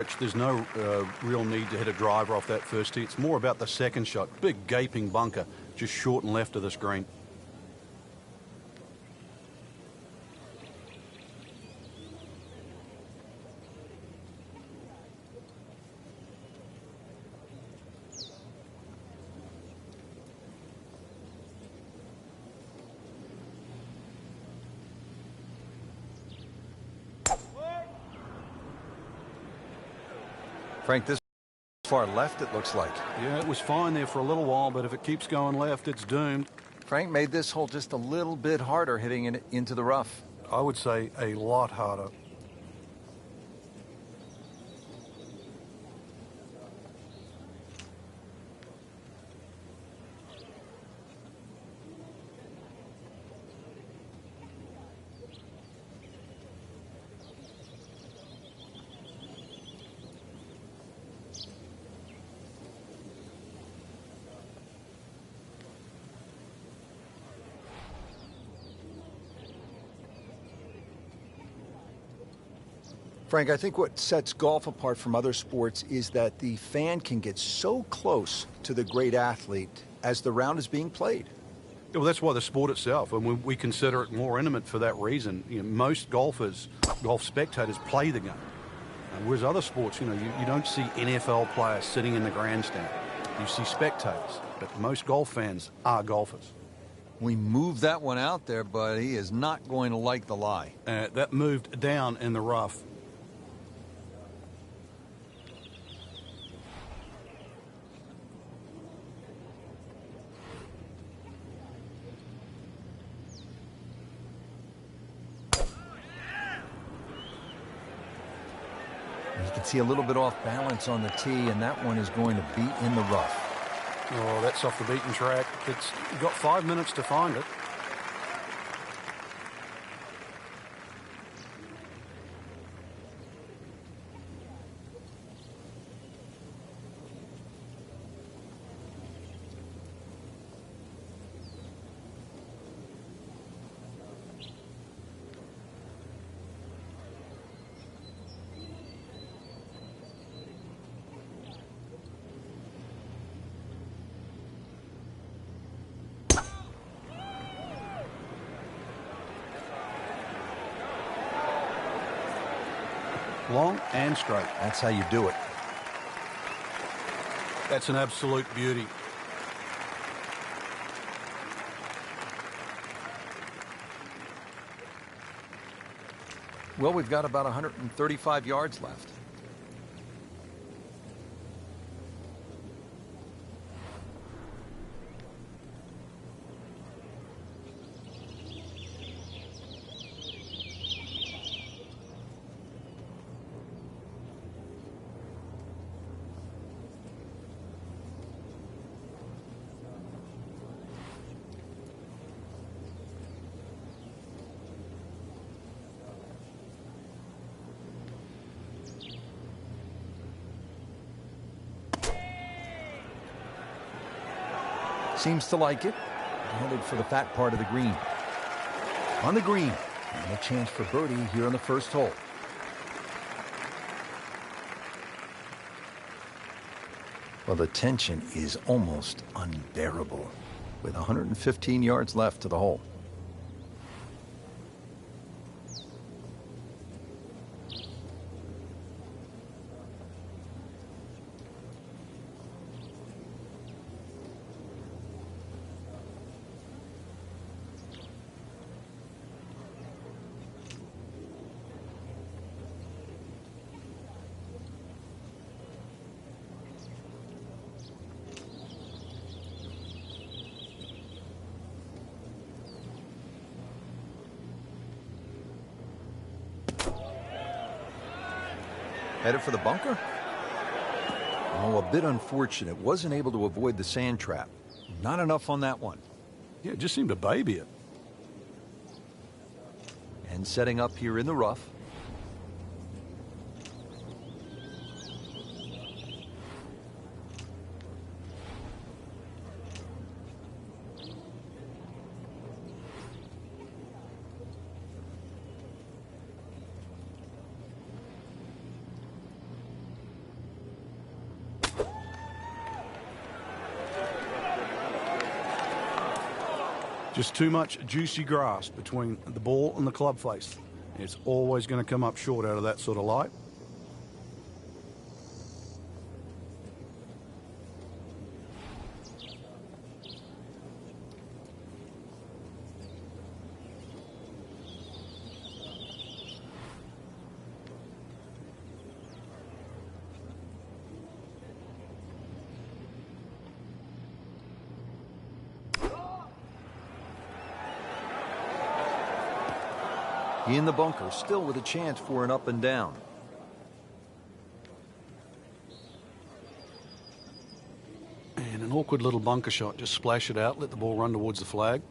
approach. There's no real need to hit a driver off that first tee. It's more about the second shot. Big gaping bunker just short and left of this green. Frank, this far left, it looks like. Yeah, it was fine there for a little while, but if it keeps going left, it's doomed. Frank made this hole just a little bit harder hitting it into the rough. I would say a lot harder. Frank, I think what sets golf apart from other sports is that the fan can get so close to the great athlete as the round is being played. Well, that's why the sport itself, and we consider it more intimate for that reason. You know, most golf spectators play the game. Whereas other sports, you don't see NFL players sitting in the grandstand. You see spectators, but most golf fans are golfers. We moved that one out there, but he is not going to like the lie. That moved down in the rough. You can see a little bit off balance on the tee, and that one is going to beat in the rough. Oh, that's off the beaten track. It's got 5 minutes to find it. Long and straight. That's how you do it. That's an absolute beauty. Well, we've got about 135 yards left. Seems to like it. Headed for the fat part of the green. On the green, and a chance for birdie here on the first hole. Well, the tension is almost unbearable with 115 yards left to the hole. Headed for the bunker? Oh, a bit unfortunate. Wasn't able to avoid the sand trap. Not enough on that one. Yeah, it just seemed to baby it. And setting up here in the rough. Just too much juicy grass between the ball and the club face. It's always going to come up short out of that sort of light. In the bunker, still with a chance for an up and down. And an awkward little bunker shot. Just splash it out, let the ball run towards the flag.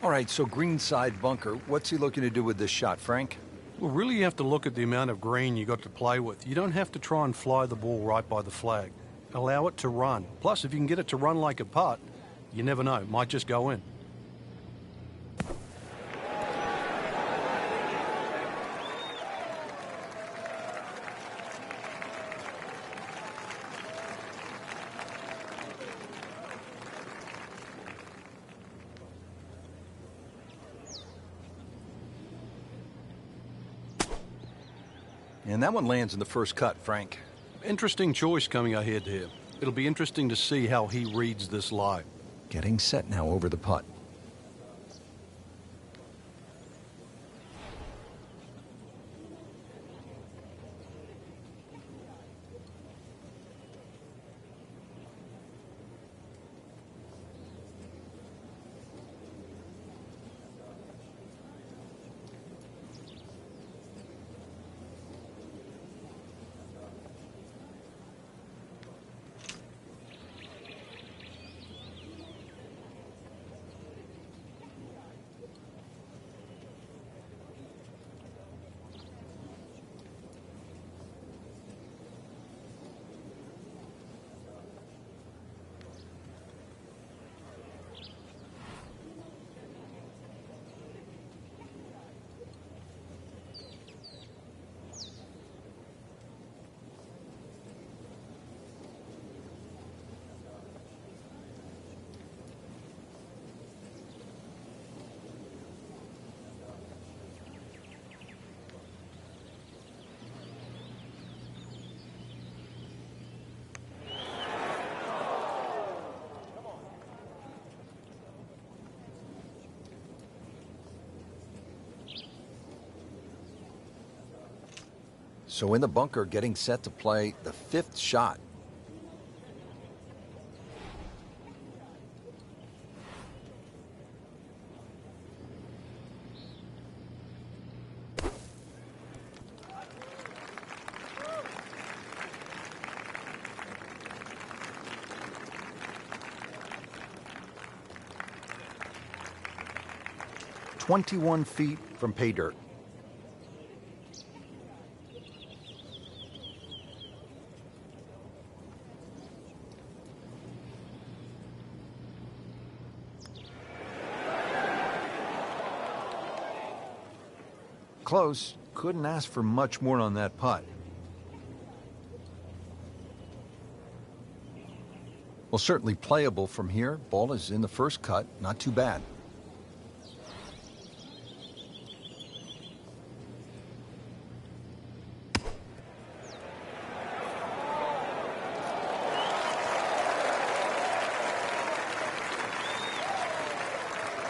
All right, so greenside bunker. What's he looking to do with this shot, Frank? Well, really you have to look at the amount of green you got to play with. You don't have to try and fly the ball right by the flag. Allow it to run. Plus, if you can get it to run like a putt, you never know. It might just go in. And that one lands in the first cut, Frank. Interesting choice coming ahead here. It'll be interesting to see how he reads this lie. Getting set now over the putt. So in the bunker, getting set to play the fifth shot. "21 feet from pay dirt." Close. Couldn't ask for much more on that putt. Well, certainly playable from here. Ball is in the first cut. Not too bad.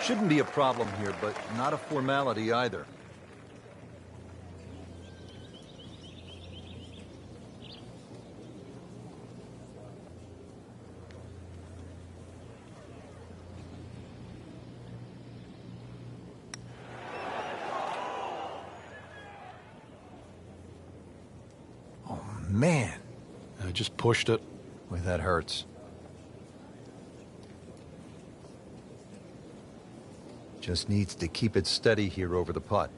Shouldn't be a problem here, but not a formality either. Oh, man. I just pushed it. Boy, that hurts. Just needs to keep it steady here over the putt.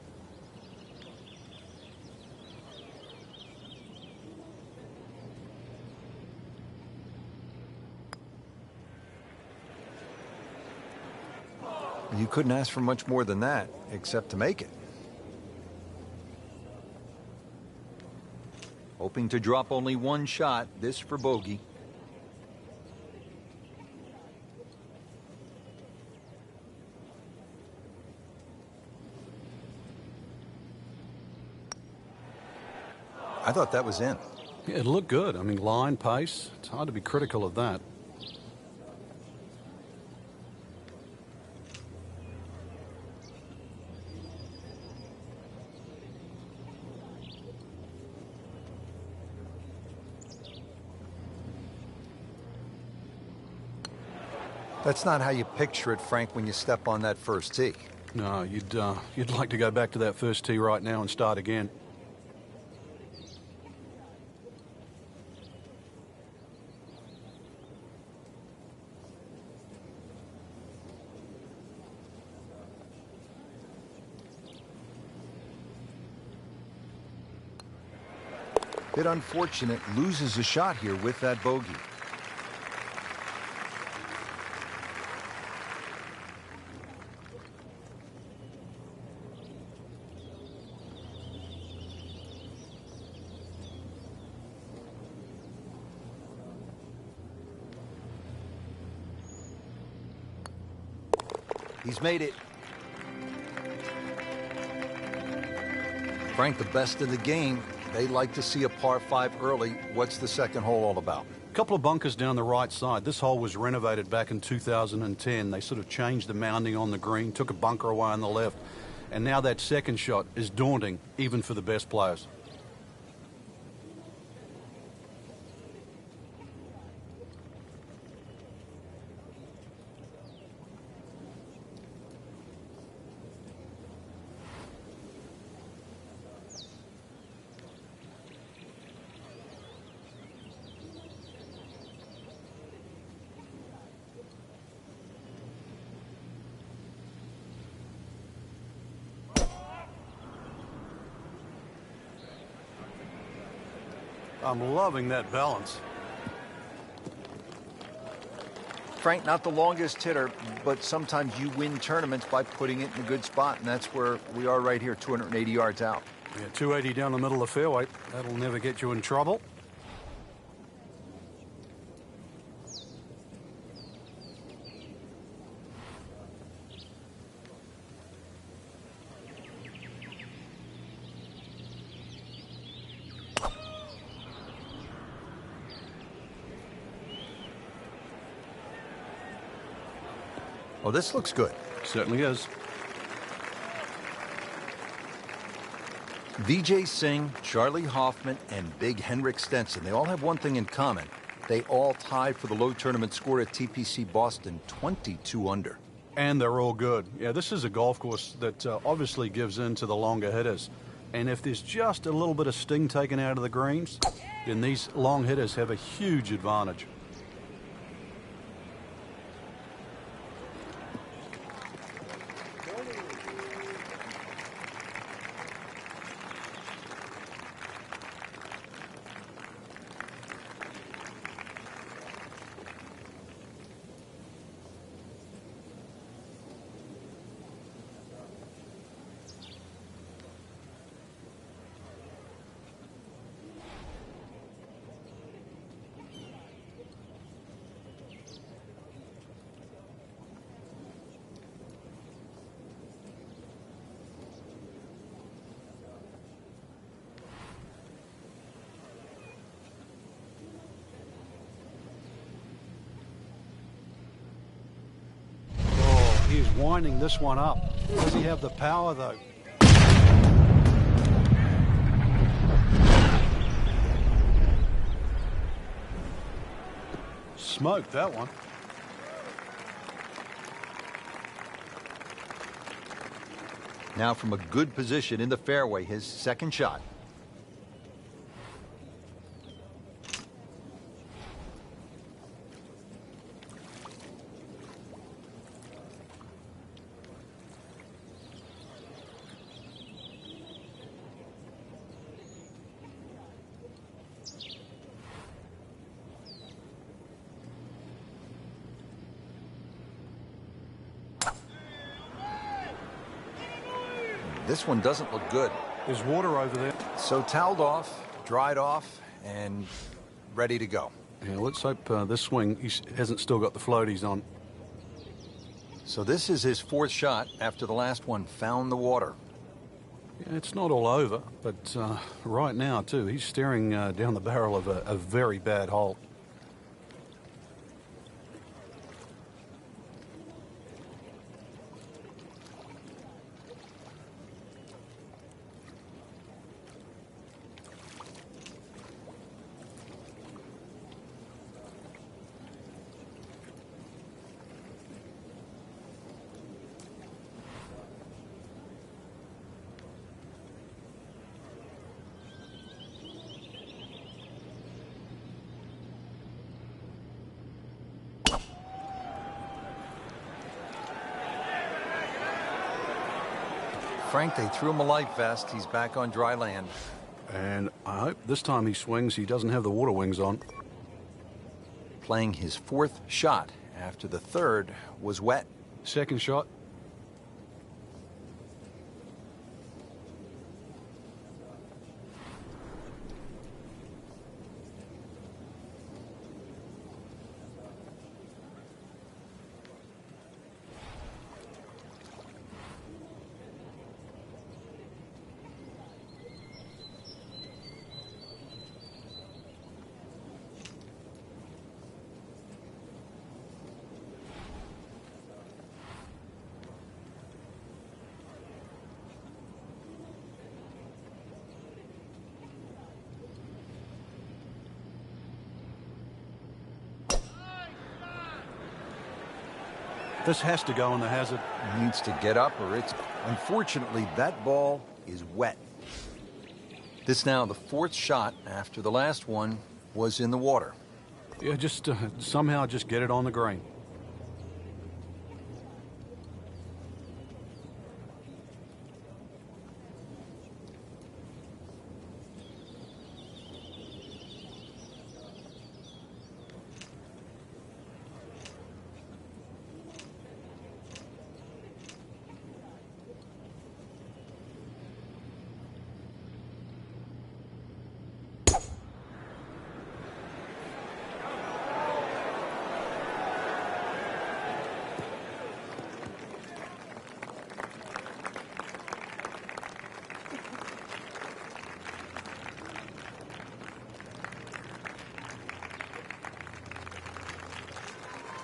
You couldn't ask for much more than that, except to make it. Hoping to drop only one shot, this for bogey. I thought that was in. Yeah, it looked good. I mean, line, pace, it's hard to be critical of that. That's not how you picture it, Frank, when you step on that first tee. No, you'd like to go back to that first tee right now and start again. Bit unfortunate, loses a shot here with that bogey. He's made it. Frank, the best of the game. They like to see a par 5 early. What's the second hole all about? A couple of bunkers down the right side. This hole was renovated back in 2010. They sort of changed the mounding on the green, took a bunker away on the left, and now that second shot is daunting, even for the best players. I'm loving that balance. Frank, not the longest hitter, but sometimes you win tournaments by putting it in a good spot, and that's where we are right here, 280 yards out. Yeah, 280 down the middle of the fairway. That'll never get you in trouble. Oh, this looks good. Certainly is. Vijay Singh, Charlie Hoffman, and Big Henrik Stenson, they all have one thing in common. They all tied for the low tournament score at TPC Boston, 22 under. And they're all good. Yeah, this is a golf course that obviously gives in to the longer hitters. And if there's just a little bit of sting taken out of the greens, then these long hitters have a huge advantage. He's winding this one up. Does he have the power, though? Smoked that one. Now from a good position in the fairway, his second shot. This one doesn't look good. There's water over there. So toweled off, dried off, and ready to go. Yeah, let's hope this swing he hasn't still got the floaties on. So this is his fourth shot after the last one found the water. Yeah, it's not all over, but right now, too, he's staring down the barrel of a very bad hole. Frank, they threw him a life vest. He's back on dry land. And I hope this time he swings, he doesn't have the water wings on. Playing his fourth shot after the third was wet. Second shot. This has to go in the hazard. He needs to get up or it's... Unfortunately, that ball is wet. This now the fourth shot after the last one was in the water. Yeah, just somehow just get it on the green.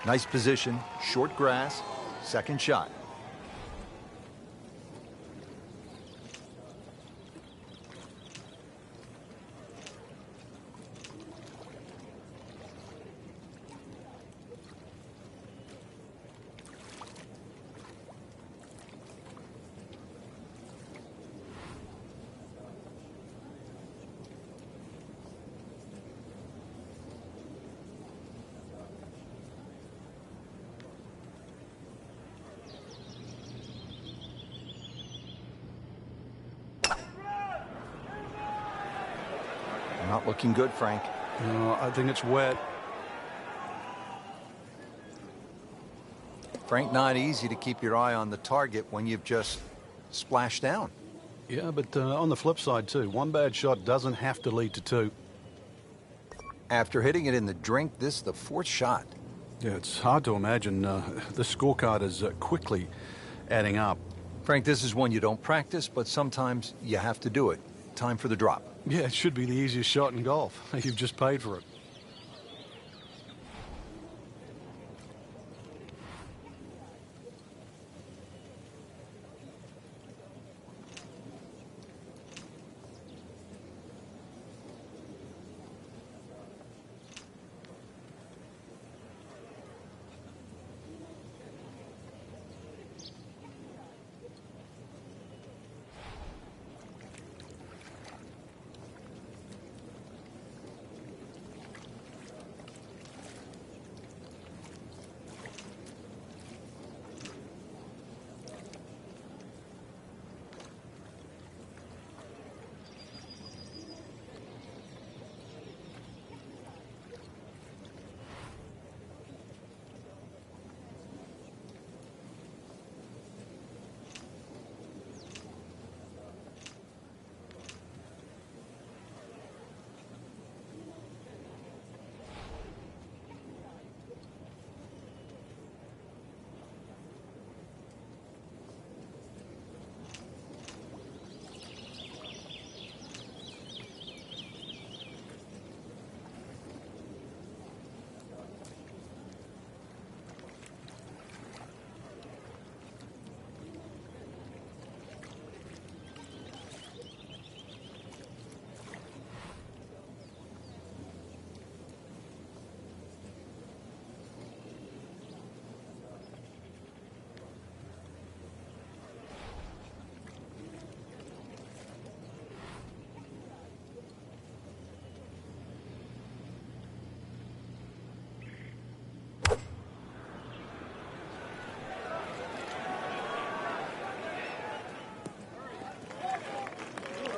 Nice position, short grass, second shot. Not looking good, Frank. I think it's wet. Frank, not easy to keep your eye on the target when you've just splashed down. Yeah, but on the flip side, too, one bad shot doesn't have to lead to two. After hitting it in the drink, this is the fourth shot. Yeah, it's hard to imagine the scorecard is quickly adding up. Frank, this is one you don't practice, but sometimes you have to do it. Time for the drop. Yeah, it should be the easiest shot in golf. You've just paid for it.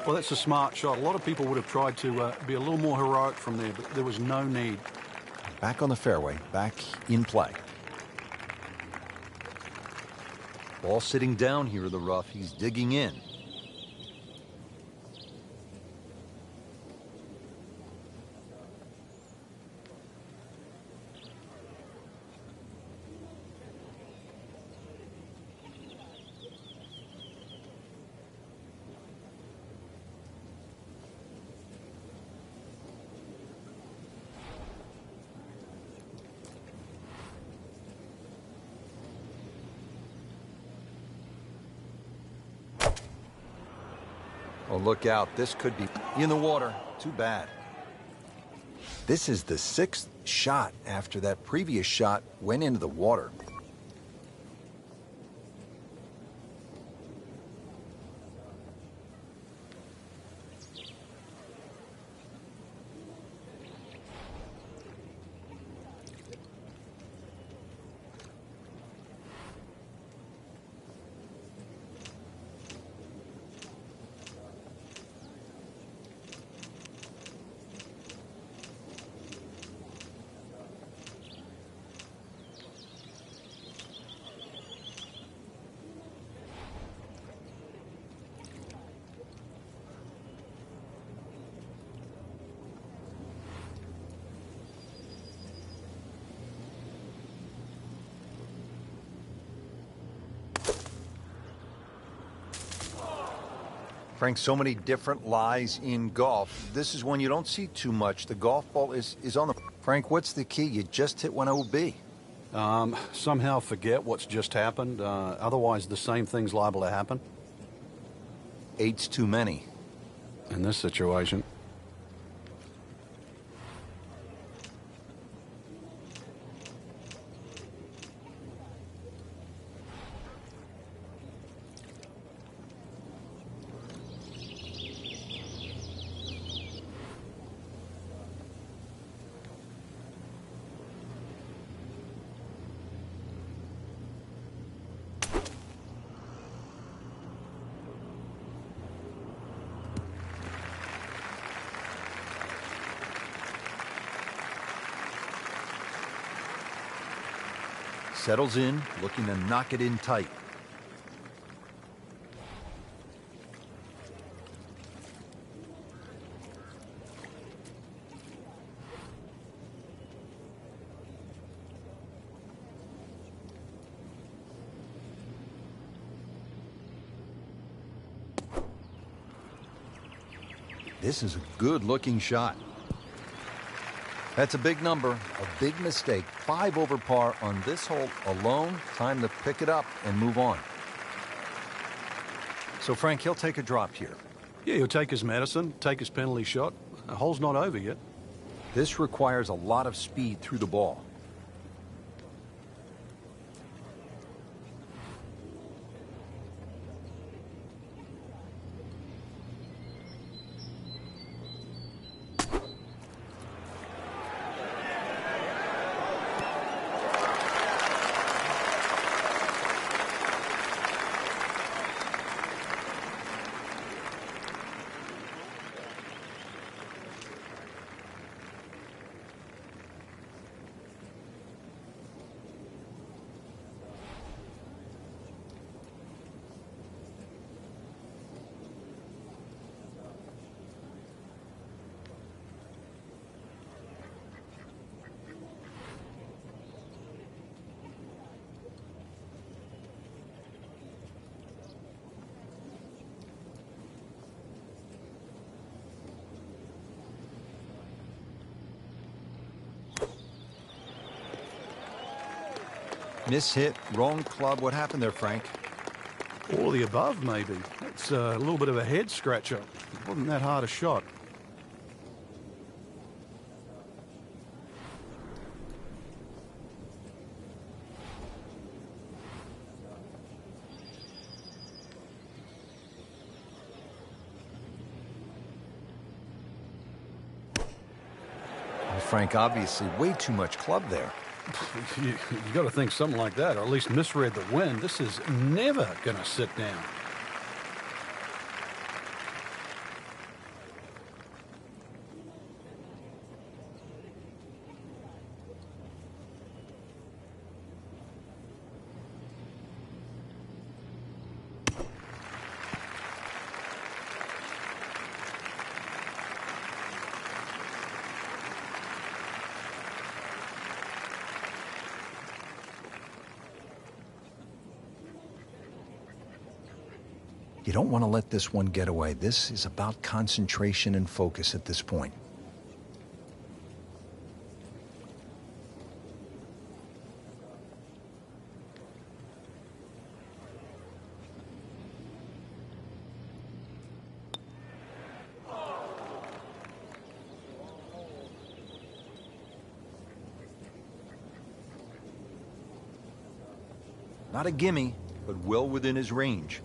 Well, that's a smart shot. A lot of people would have tried to be a little more heroic from there, but there was no need. Back on the fairway, back in play. Ball sitting down here in the rough. He's digging in. Oh, look out. This could be in the water. Too bad. This is the 6th shot after that previous shot went into the water. Frank, so many different lies in golf. This is one you don't see too much. The golf ball is on the... Frank, what's the key? You just hit one OB. Somehow forget what's just happened. Otherwise, the same thing's liable to happen. 8's too many. In this situation. Settles in, looking to knock it in tight. This is a good-looking shot. That's a big number, a big mistake. 5 over par on this hole alone. Time to pick it up and move on. So, Frank, he'll take a drop here. Yeah, he'll take his medicine, take his penalty shot. The hole's not over yet. This requires a lot of speed through the ball. Mishit, wrong club. What happened there, Frank? All of the above, maybe. It's a little bit of a head scratcher. It wasn't that hard a shot. Well, Frank, obviously way too much club there. You got to think something like that, or at least misread the wind. This is never going to sit down. You don't want to let this one get away. This is about concentration and focus at this point. Not a gimme, but well within his range.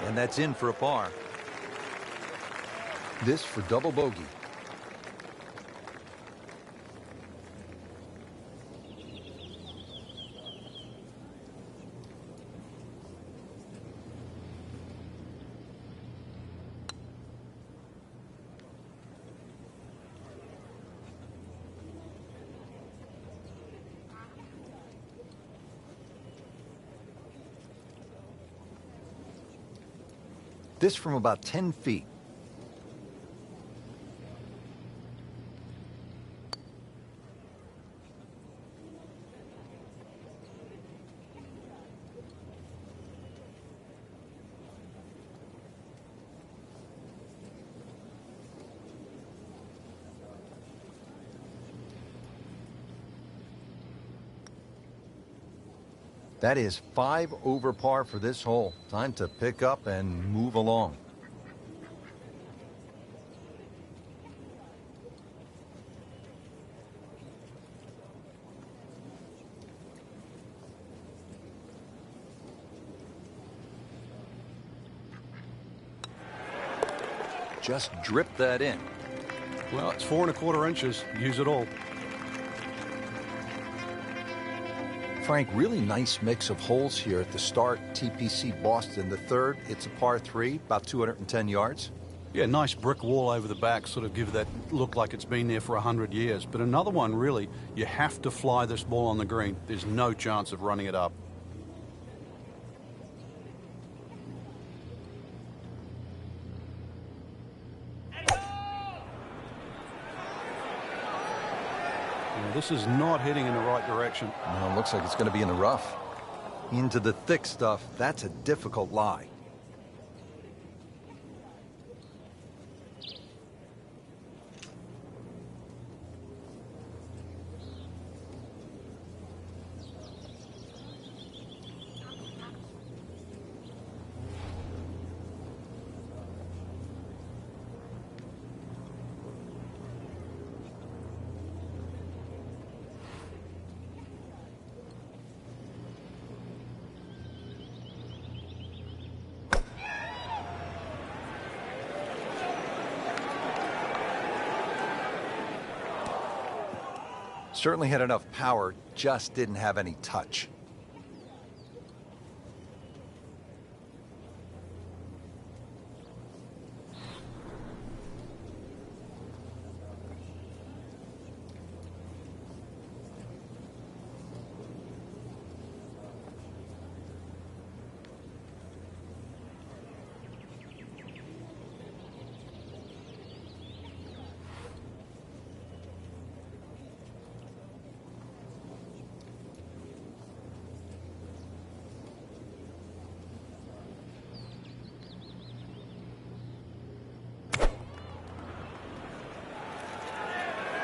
And that's in for a par. This for double bogey. This from about 10 feet. That is 5 over par for this hole. Time to pick up and move along. Just drip that in. Well, it's 4 1/4 inches. Use it all. Frank, really nice mix of holes here at the start. TPC Boston. The third, it's a par 3, about 210 yards. Yeah, nice brick wall over the back, sort of give that look like it's been there for 100 years. But another one, really, you have to fly this ball on the green. There's no chance of running it up. This is not heading in the right direction. No, it looks like it's going to be in the rough. Into the thick stuff. That's a difficult lie. Certainly had enough power, just didn't have any touch.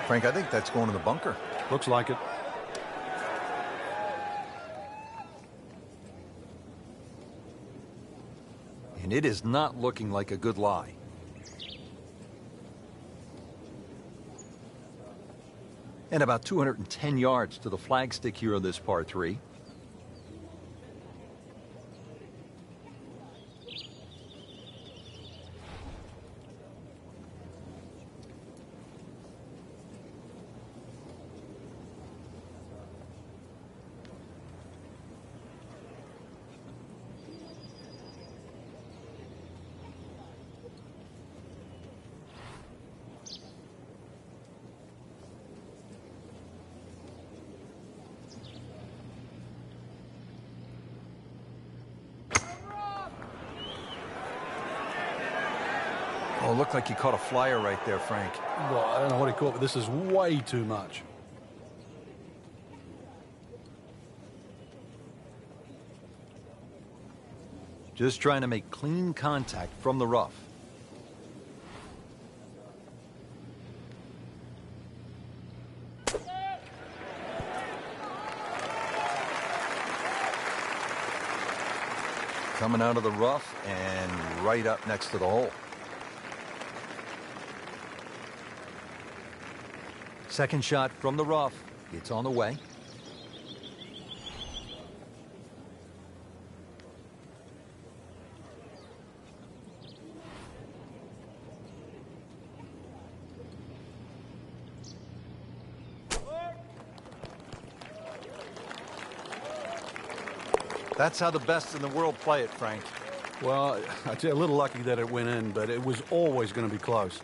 Frank, I think that's going to the bunker. Looks like it. And it is not looking like a good lie. And about 210 yards to the flagstick here on this par 3. Oh, looked like you caught a flyer right there, Frank. Well, I don't know what he caught, but this is way too much. Just trying to make clean contact from the rough. Coming out of the rough and right up next to the hole. Second shot from the rough. It's on the way. That's how the best in the world play it, Frank. Well, I'd say a little lucky that it went in, but it was always going to be close.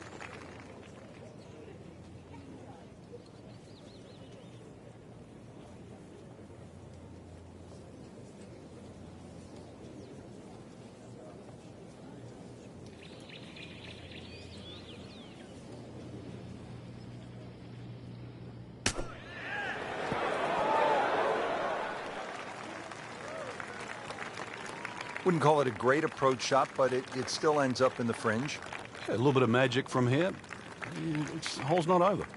Wouldn't call it a great approach shot, but it still ends up in the fringe. A little bit of magic from here. The hole's not over.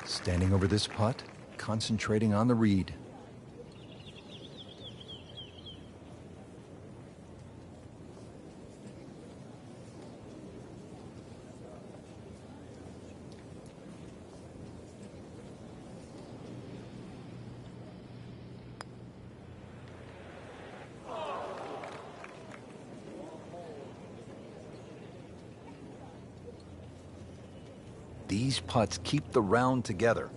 Standing over this putt, concentrating on the read. These putts keep the round together.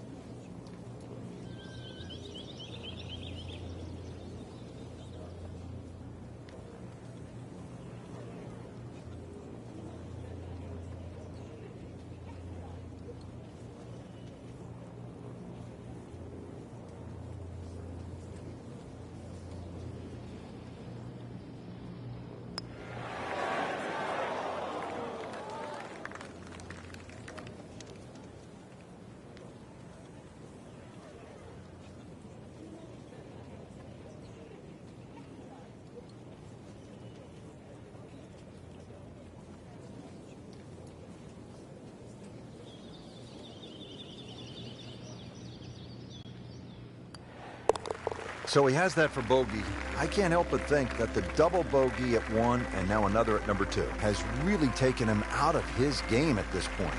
So he has that for bogey. I can't help but think that the double bogey at 1 and now another at number 2 has really taken him out of his game at this point.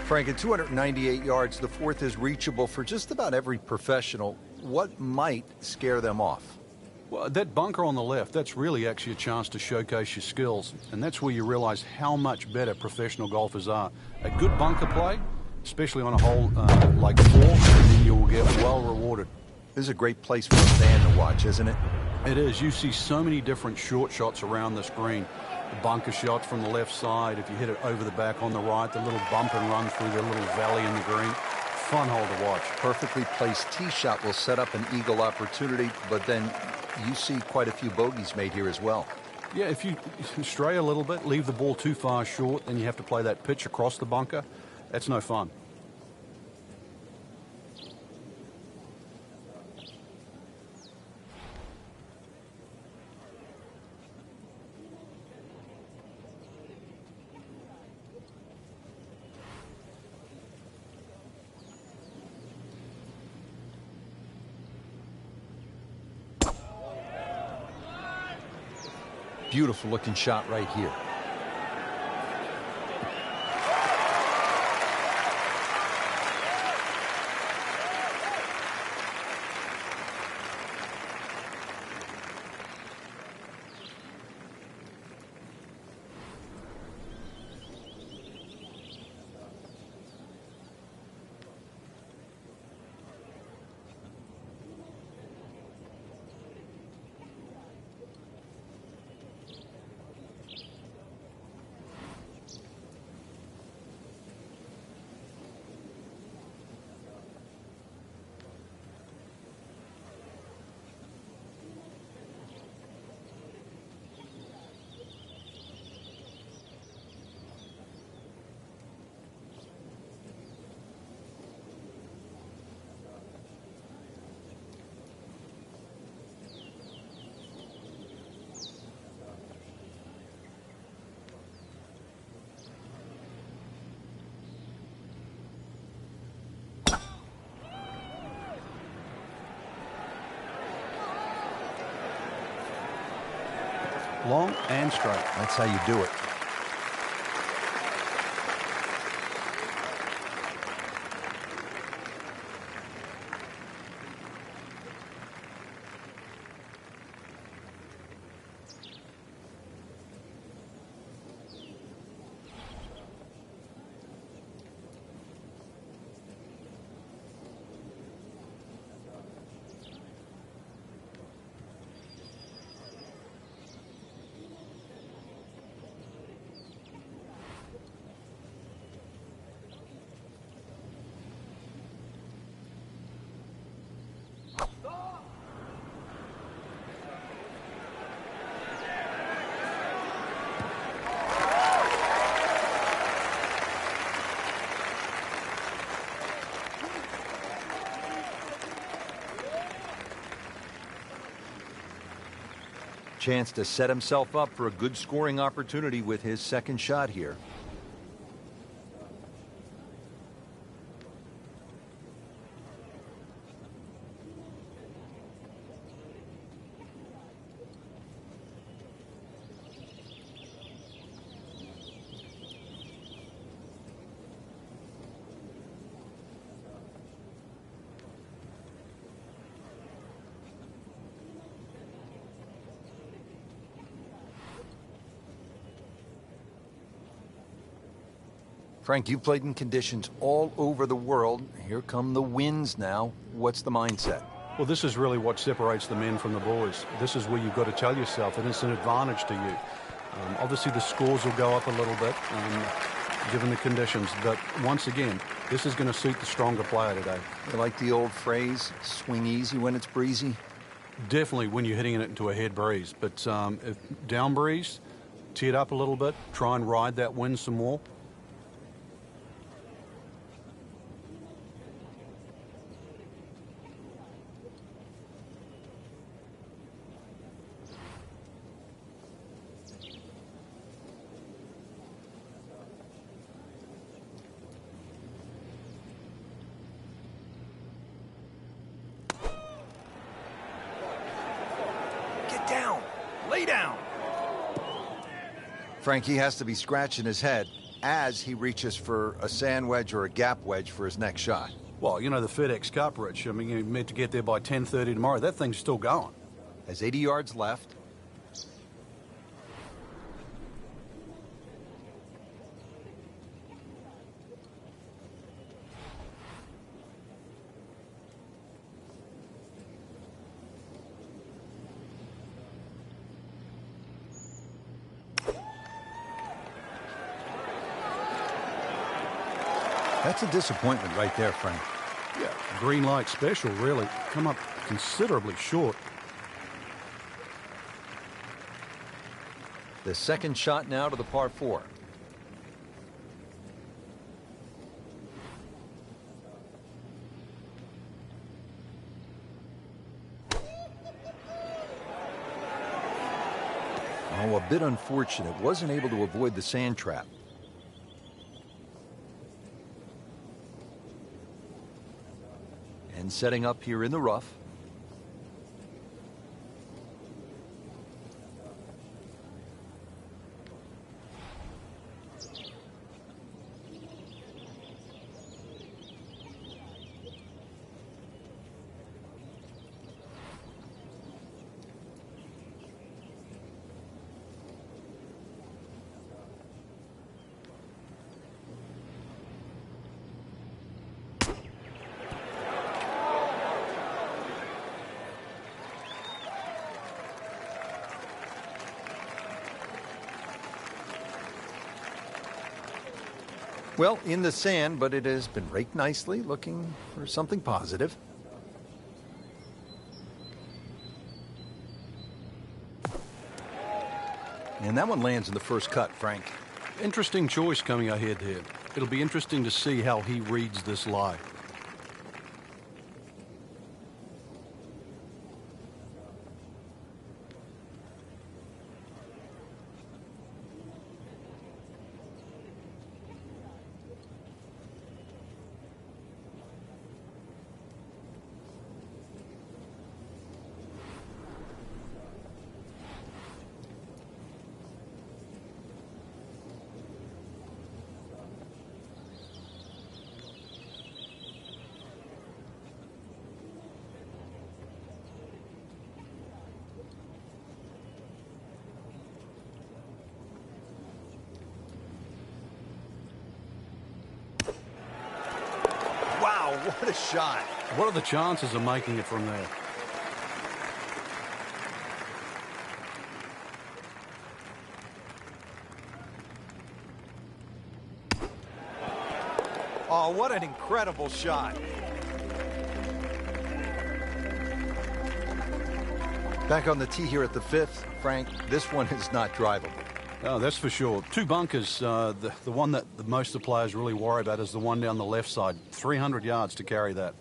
Frank, at 298 yards, the 4th is reachable for just about every professional. What might scare them off? Well, that bunker on the left, that's really actually a chance to showcase your skills. And that's where you realize how much better professional golfers are. A good bunker play, especially on a hole like 4, and then you will get well rewarded. This is a great place for a fan to watch, isn't it? It is. You see so many different short shots around this green. The bunker shots from the left side. If you hit it over the back on the right, the little bump and run through the little valley in the green. Fun hole to watch. Perfectly placed tee shot will set up an eagle opportunity, but then you see quite a few bogeys made here as well. Yeah, if you stray a little bit, leave the ball too far short, then you have to play that pitch across the bunker. That's no fun. Beautiful looking shot right here. long and straight. That's how you do it. Chance to set himself up for a good scoring opportunity with his second shot here. Frank, you've played in conditions all over the world. Here come the winds now. What's the mindset? Well, this is really what separates the men from the boys. This is where you've got to tell yourself that it's an advantage to you. Obviously, the scores will go up a little bit, given the conditions. But once again, this is going to suit the stronger player today. You like the old phrase, swing easy when it's breezy? Definitely when you're hitting it into a head breeze. But if down breeze, tee it up a little bit, try and ride that wind some more. Down. Lay down. Frankie has to be scratching his head as he reaches for a sand wedge or a gap wedge for his next shot. Well, you know, the FedEx Cup, Rich. I mean, you're meant to get there by 10:30 tomorrow. That thing's still going. Has 80 yards left. That's a disappointment right there, Frank. Yeah, green light special, really. Come up considerably short. The second shot now to the par 4. Oh, a bit unfortunate. Wasn't able to avoid the sand trap. And setting up here in the rough. Well, in the sand, but it has been raked nicely, looking for something positive. And that one lands in the first cut, Frank. Interesting choice coming ahead here. It'll be interesting to see how he reads this lie. What a shot. What are the chances of making it from there? Oh, what an incredible shot. Back on the tee here at the 5th, Frank, this one is not drivable. Oh, that's for sure. Two bunkers. The one that most of the players really worry about is the one down the left side. 300 yards to carry that.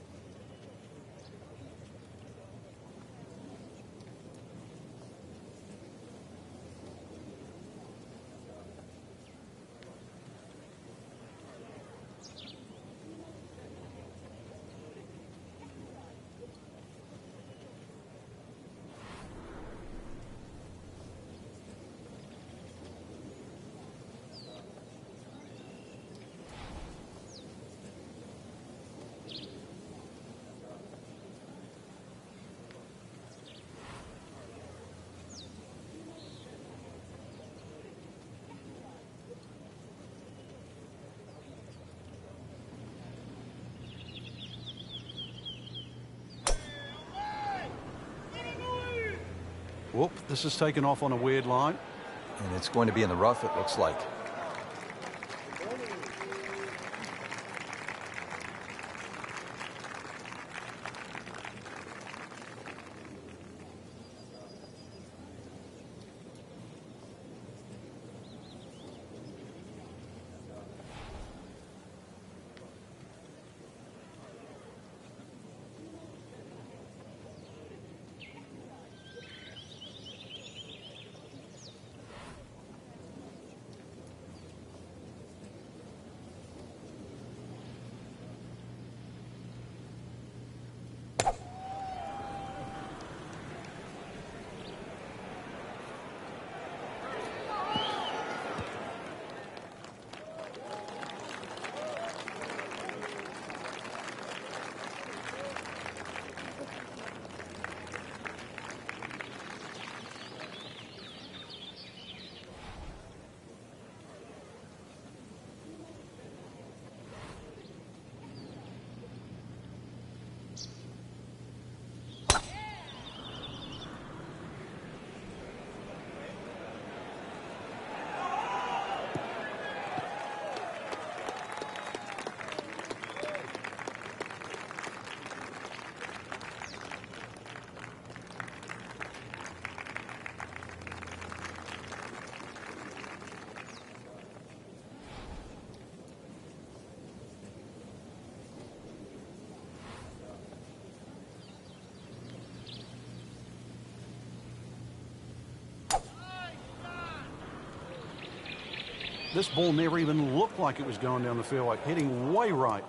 Whoop, this has taken off on a weird line. And it's going to be in the rough, it looks like. This ball never even looked like it was going down the fairway, hitting way right.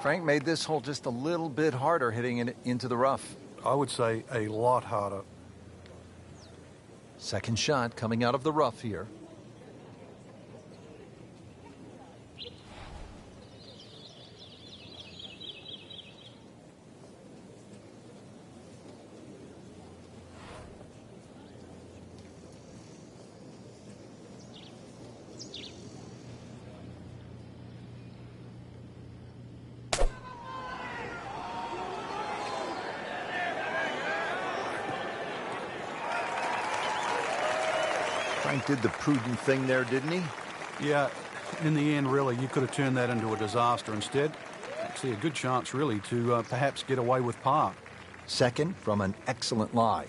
Frank made this hole just a little bit harder hitting it into the rough. I would say a lot harder. Second shot coming out of the rough here. Frank did the prudent thing there, didn't he? Yeah, in the end, really, you could have turned that into a disaster instead. Actually, a good chance, really, to perhaps get away with par. Second from an excellent lie.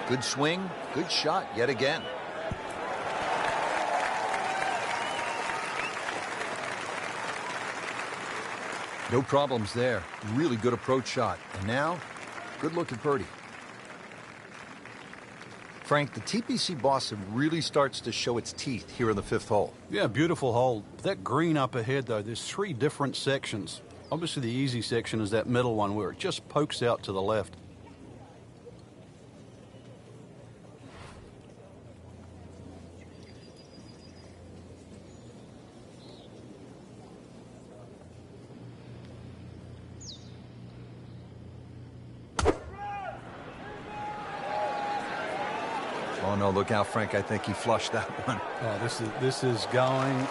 Good swing, good shot yet again. No problems there. Really good approach shot. And now, good look at birdie. Frank, the TPC Boston really starts to show its teeth here in the fifth hole. Yeah, beautiful hole. That green up ahead, though, there's 3 different sections. Obviously, the easy section is that middle one where it just pokes out to the left. Oh, no, look out, Frank. I think he flushed that one. Oh, this is gone.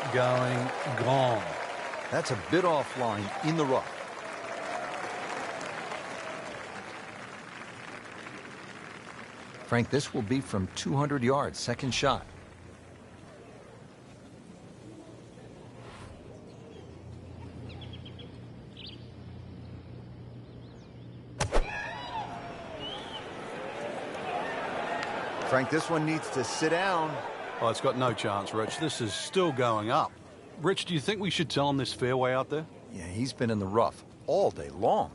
That's a bit offline in the rough. Frank, this will be from 200 yards, second shot. Frank, this one needs to sit down. Oh, it's got no chance, Rich. This is still going up. Rich, do you think we should tell him this fairway out there? Yeah, he's been in the rough all day long.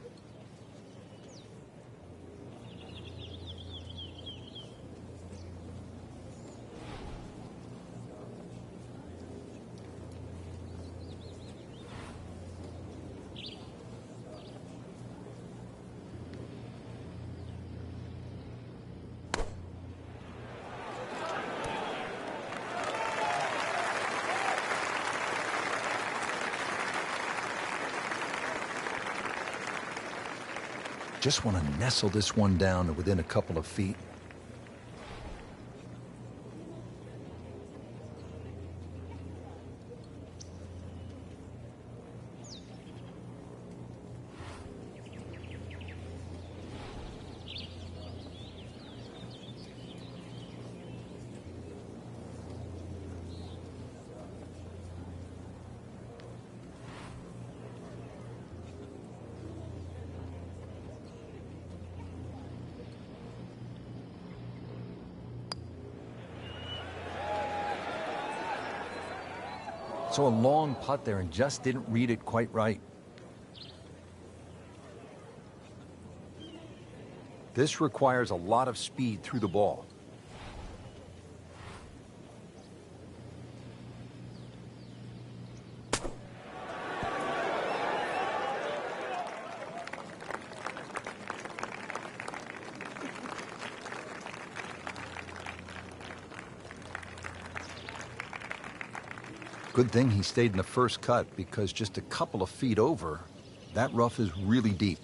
Just want to nestle this one down to within a couple of feet. So a long putt there and just didn't read it quite right. This requires a lot of speed through the ball. Good thing he stayed in the first cut, because just a couple of feet over, that rough is really deep.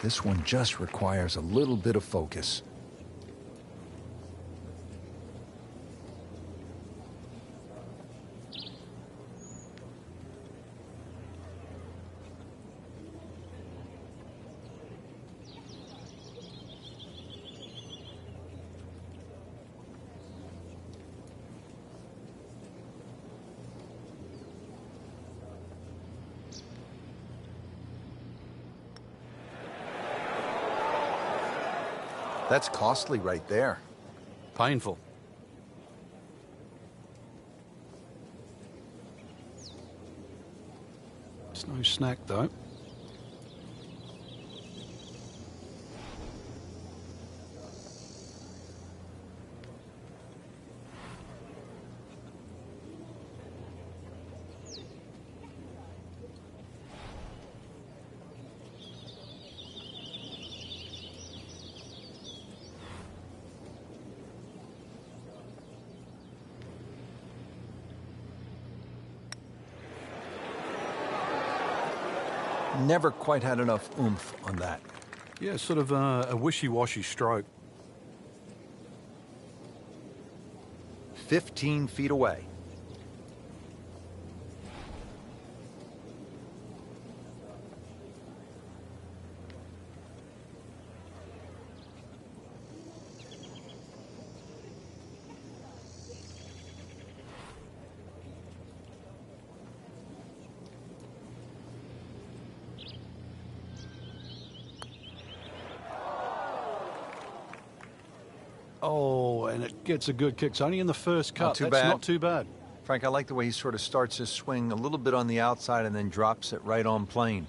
This one just requires a little bit of focus. That's costly right there. Painful. It's no snack, though. Never quite had enough oomph on that. Yeah, sort of a wishy-washy stroke. 15 feet away. Oh, and it gets a good kick. It's only in the first cut. Not too That's bad. not too bad. Frank, I like the way he sort of starts his swing a little bit on the outside and then drops it right on plane.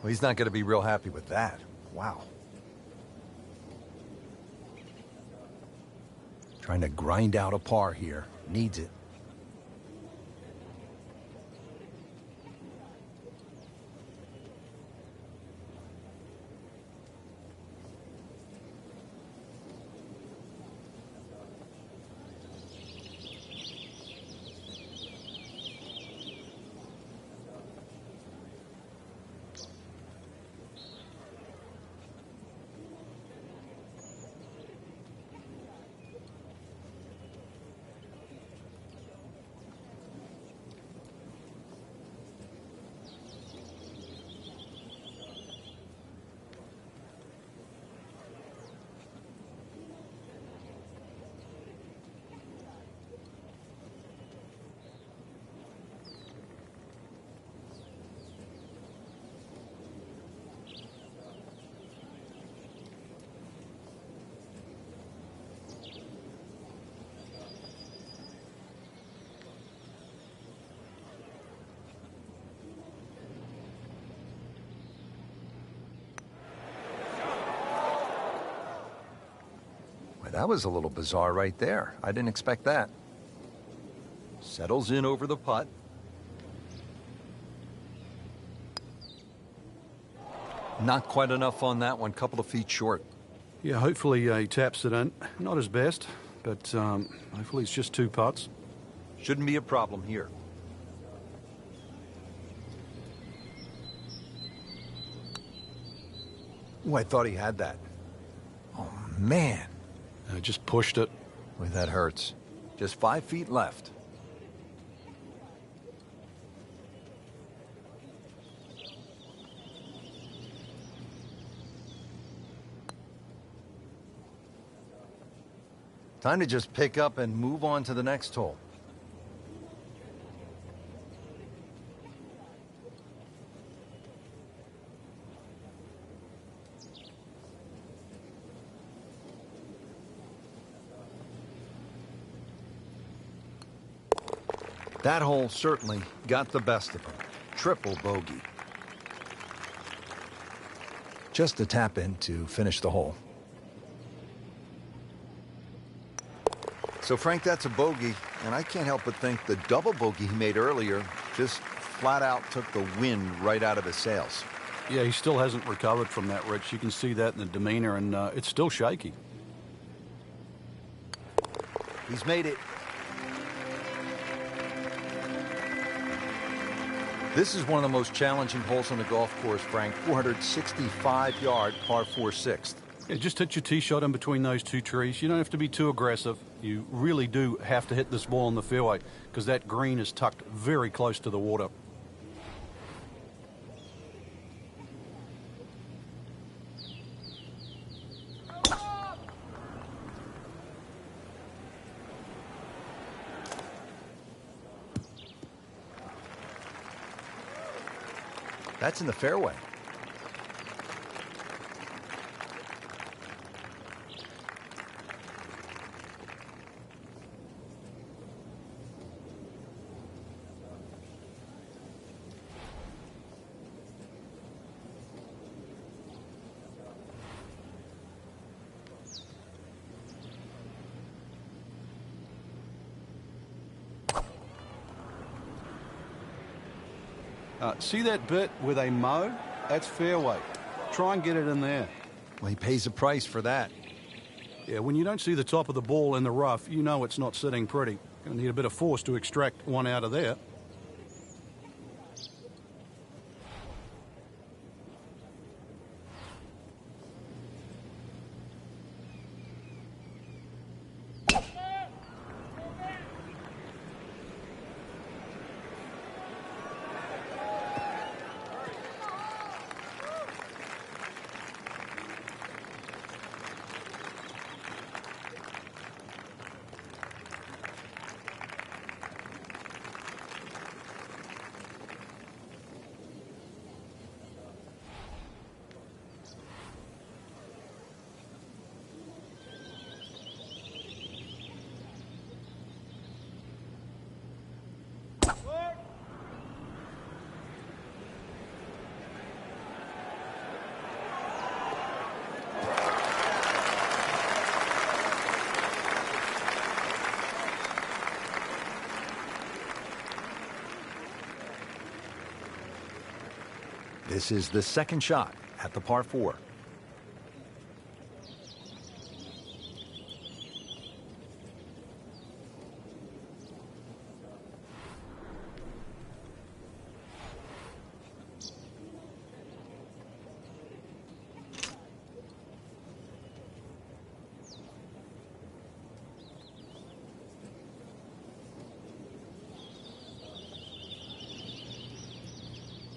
Well, he's not going to be real happy with that. Wow. Trying to grind out a par here. Needs it. That was a little bizarre right there. I didn't expect that. Settles in over the putt. Not quite enough on that one, couple of feet short. Yeah, hopefully he taps it in. Not his best, but hopefully it's just 2 putts. Shouldn't be a problem here. Oh, I thought he had that. Oh, man. Just pushed it. Boy, that hurts. Just 5 feet left. Time to just pick up and move on to the next hole. That hole certainly got the best of him. Triple bogey. Just a tap in to finish the hole. So, Frank, that's a bogey, and I can't help but think the double bogey he made earlier just flat out took the wind right out of his sails. Yeah, he still hasn't recovered from that, Rich. You can see that in the demeanor, and it's still shaky. He's made it. This is one of the most challenging holes on the golf course, Frank. 465-yard par 4 sixth. Yeah, just hit your tee shot in between those 2 trees. You don't have to be too aggressive. You really do have to hit this ball on the fairway because that green is tucked very close to the water. That's in the fairway. See that bit where they mow? That's fairway. Try and get it in there. Well, he pays a price for that. Yeah, when you don't see the top of the ball in the rough, you know it's not sitting pretty. Going to need a bit of force to extract one out of there. This is the second shot at the par 4.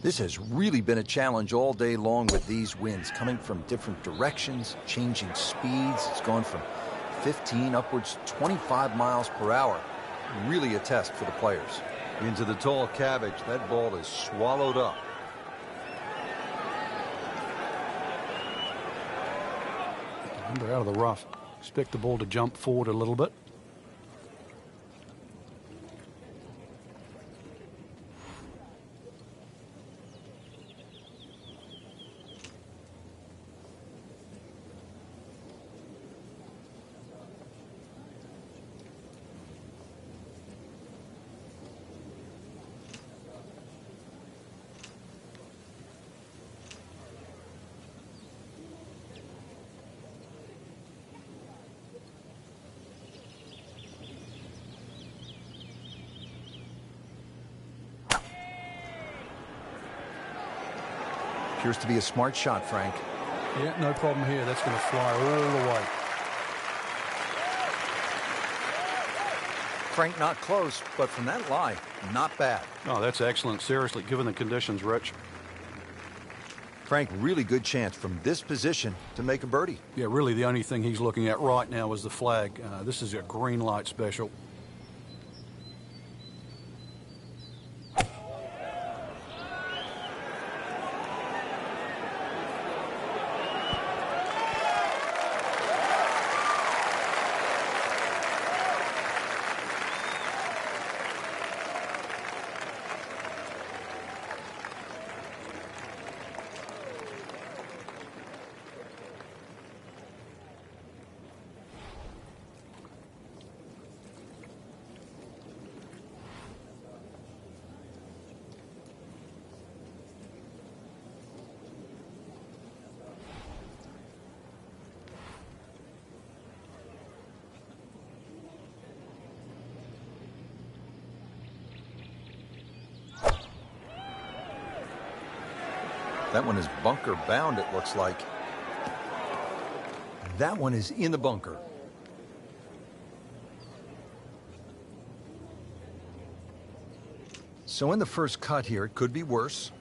This has really been a challenge all day long with these winds coming from different directions, changing speeds. It's gone from 15 upwards 25 miles per hour. Really a test for the players. Into the tall cabbage. That ball is swallowed up. Remember, out of the rough. Expect the ball to jump forward a little bit. Appears to be a smart shot, Frank. Yeah, no problem here. That's going to fly all the way. Frank, not close, but from that lie, not bad. Oh, that's excellent. Seriously, given the conditions, Rich. Frank, really good chance from this position to make a birdie. Yeah, really the only thing he's looking at right now is the flag. This is a green light special. That one is bunker bound, it looks like. That one is in the bunker. So in the first cut here, it could be worse.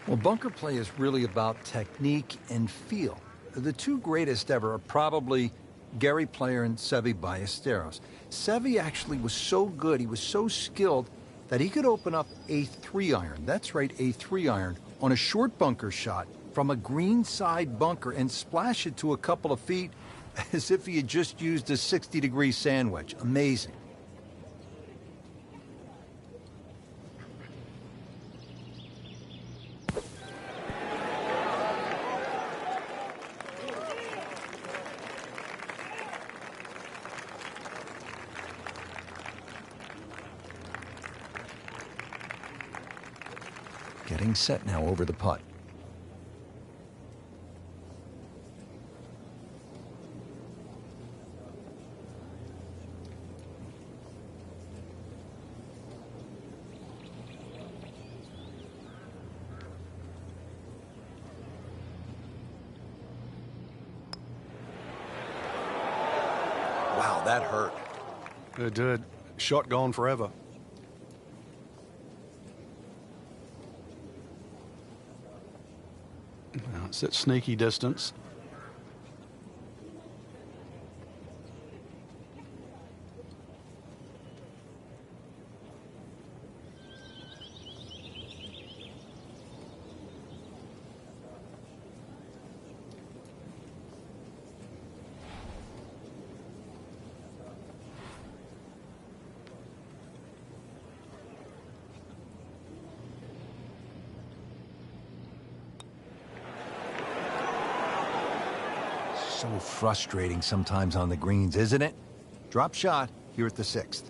Well, bunker play is really about technique and feel. The two greatest ever are probably Gary Player and Seve Ballesteros. Seve actually was so good, he was so skilled, that he could open up a 3-iron, that's right, a 3-iron, on a short bunker shot from a greenside bunker and splash it to a couple of feet as if he had just used a 60-degree sand wedge. Amazing. Getting set now over the putt. Wow, that hurt. It did. Shot gone forever. Now it's at sneaky distance. So frustrating sometimes on the greens, isn't it? Drop shot here at the 6th.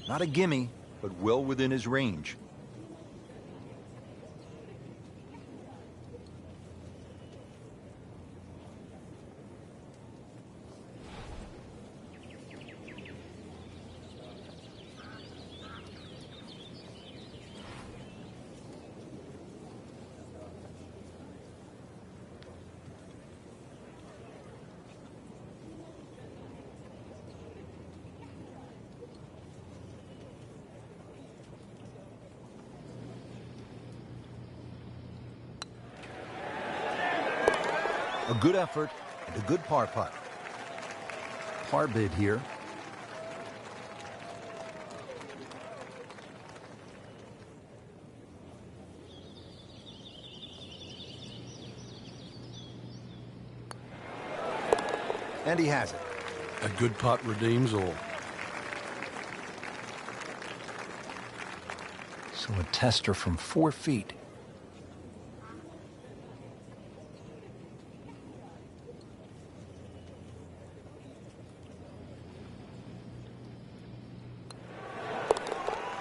Not a gimme, but well within his range. A good effort and a good par putt. Par bid here. And he has it. A good putt redeems all. So a tester from 4 feet.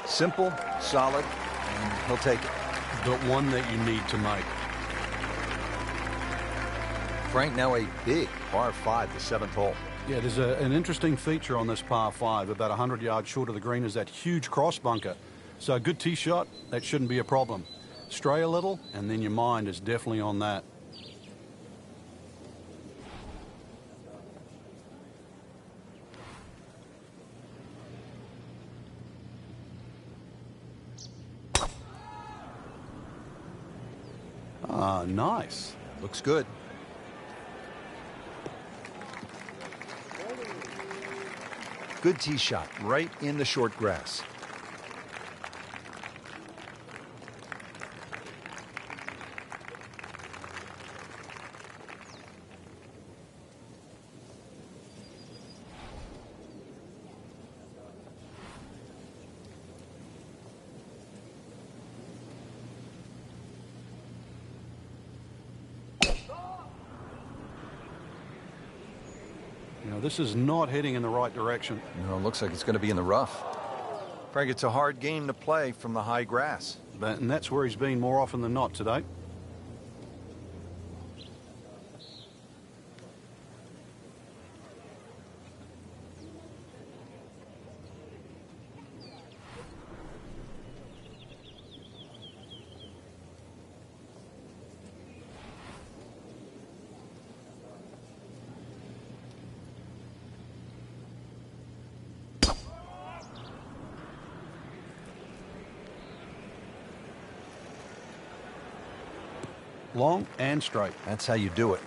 Simple, solid, and he'll take it. But one that you need to make. Frank, now a big par 5, the 7th hole. Yeah, there's an interesting feature on this par 5. About 100 yards short of the green is that huge cross bunker. So a good tee shot, that shouldn't be a problem. Stray a little, and then your mind is definitely on that. Ah, nice. Looks good. Good tee shot, right in the short grass. You know, this is not heading in the right direction. No, it looks like it's going to be in the rough. Frank, it's a hard game to play from the high grass. And that's where he's been more often than not today. Long and straight. That's how you do it.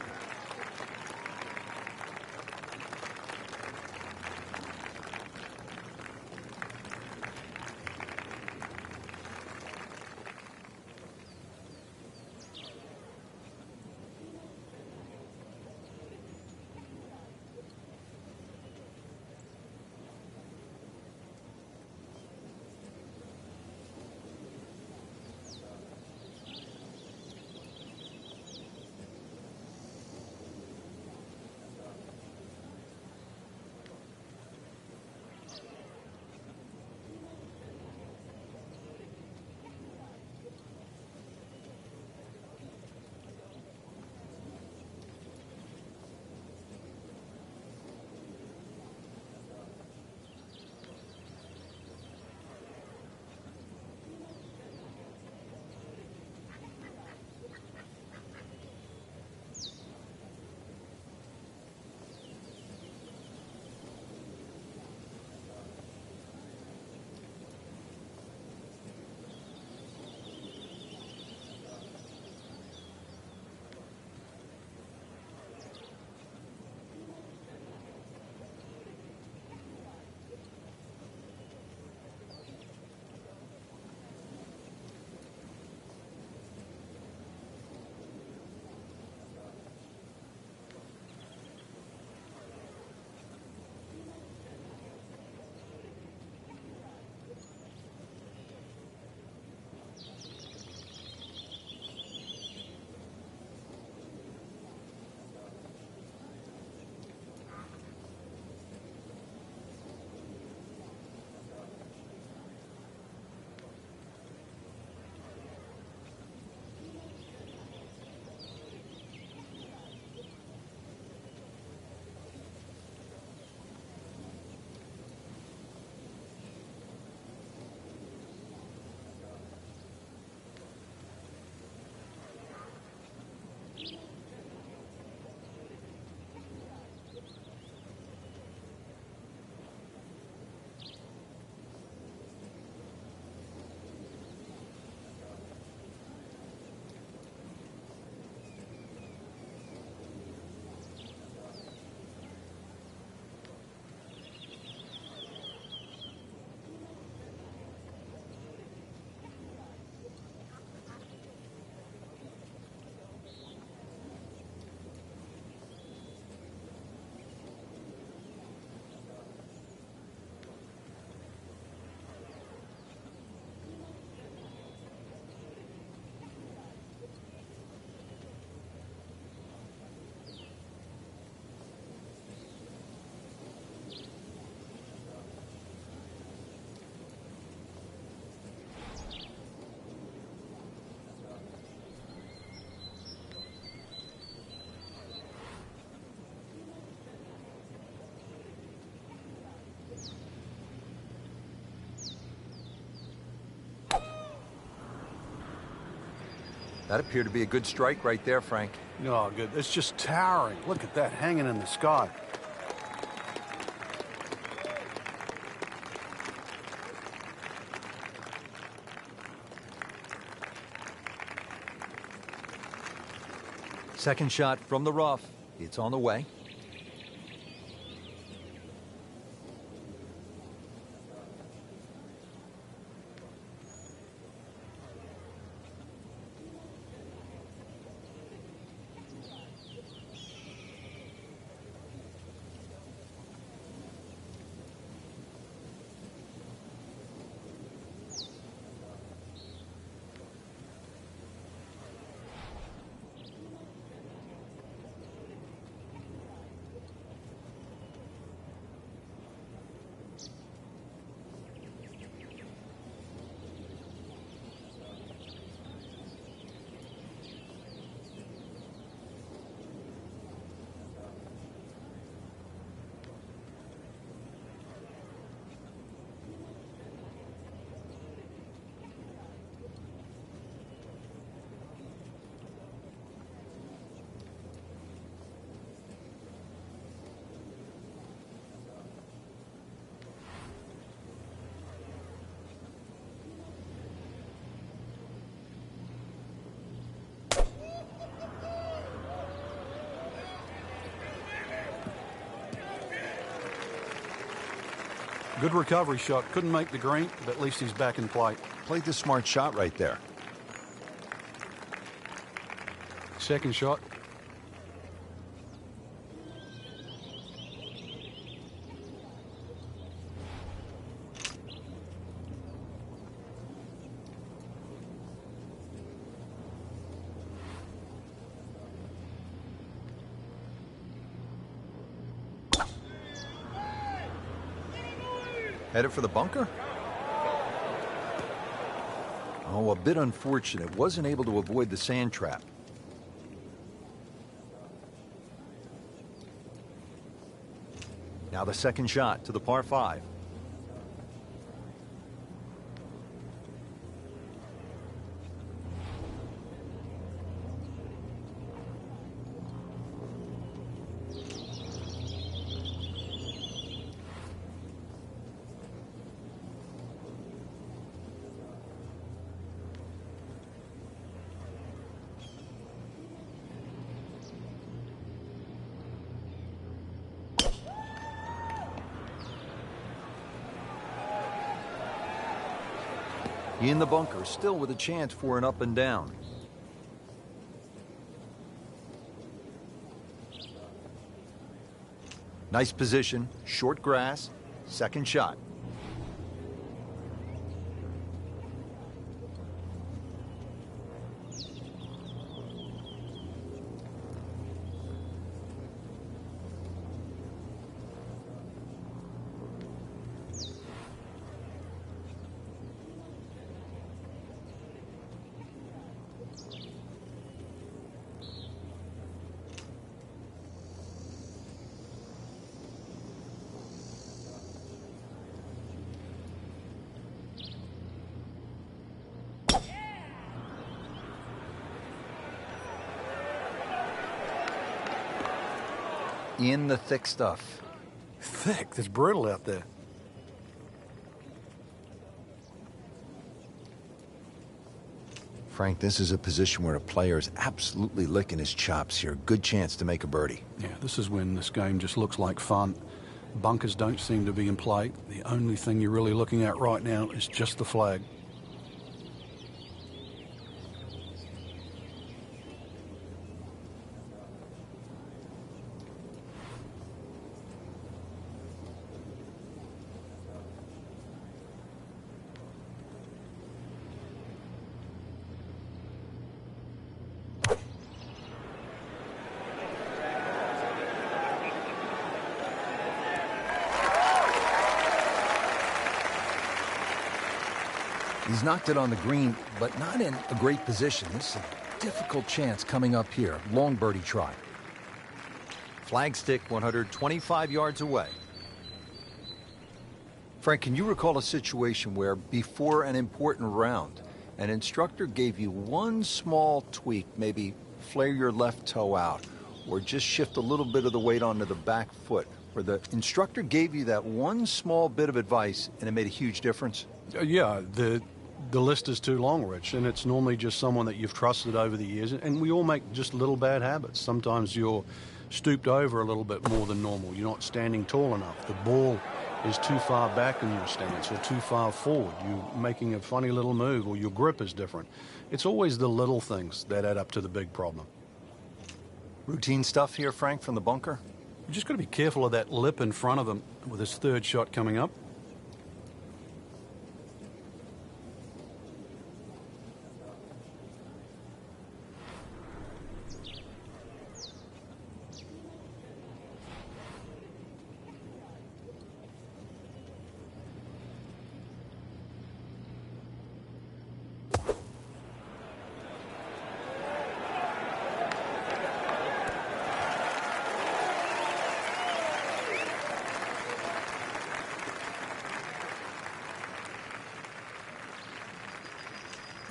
That appeared to be a good strike right there, Frank. Oh, good. It's just towering. Look at that hanging in the sky. Second shot from the rough. It's on the way. Good recovery shot. Couldn't make the green, but at least he's back in play. Played the smart shot right there. Second shot. Headed for the bunker? Oh, a bit unfortunate. Wasn't able to avoid the sand trap. Now the second shot to the par 5. In the bunker, still with a chance for an up and down. Nice position, short grass, second shot. In the thick stuff. Thick? It's brutal out there. Frank, this is a position where a player is absolutely licking his chops here. Good chance to make a birdie. Yeah, this is when this game just looks like fun. Bunkers don't seem to be in play. The only thing you're really looking at right now is just the flag. He's knocked it on the green, but not in a great position. This is a difficult chance coming up here. Long birdie try. Flagstick 125 yards away. Frank, can you recall a situation where before an important round, an instructor gave you one small tweak, maybe flare your left toe out, or just shift a little bit of the weight onto the back foot, where the instructor gave you that one small bit of advice and it made a huge difference? Yeah, the list is too long, Rich, and it's normally just someone that you've trusted over the years, and we all make just little bad habits. Sometimes you're stooped over a little bit more than normal. You're not standing tall enough. The ball is too far back in your stance or too far forward. You're making a funny little move, or your grip is different. It's always the little things that add up to the big problem. Routine stuff here, Frank, from the bunker? You just got to be careful of that lip in front of him with his third shot coming up.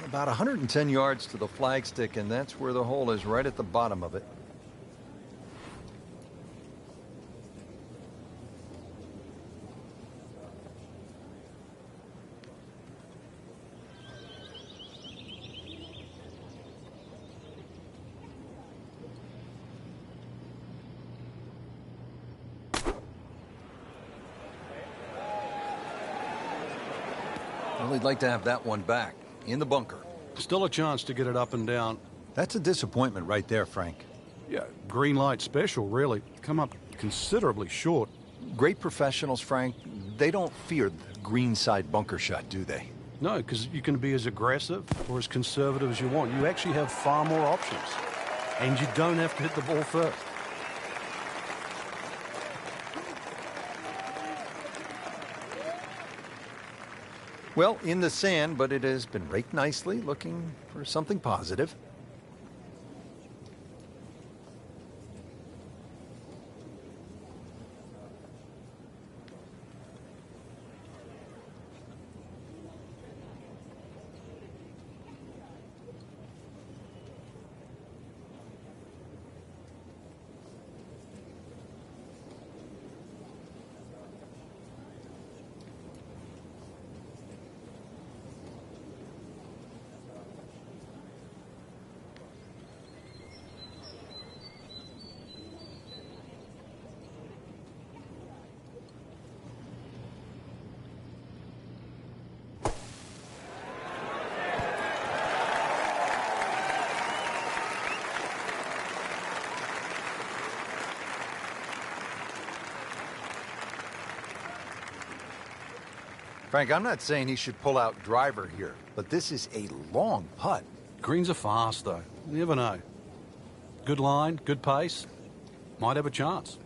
About 110 yards to the flagstick, and that's where the hole is, right at the bottom of it. Well, he'd like to have that one back in the bunker. Still a chance to get it up and down. That's a disappointment right there, Frank. Yeah, green light special, really. Come up considerably short. Great professionals, Frank, they don't fear the green side bunker shot, do they? No, because you can be as aggressive or as conservative as you want. You actually have far more options. And you don't have to hit the ball first. Well, in the sand, but it has been raked nicely, looking for something positive. Frank, I'm not saying he should pull out driver here, but this is a long putt. Greens are fast, though. You never know. Good line, good pace. Might have a chance.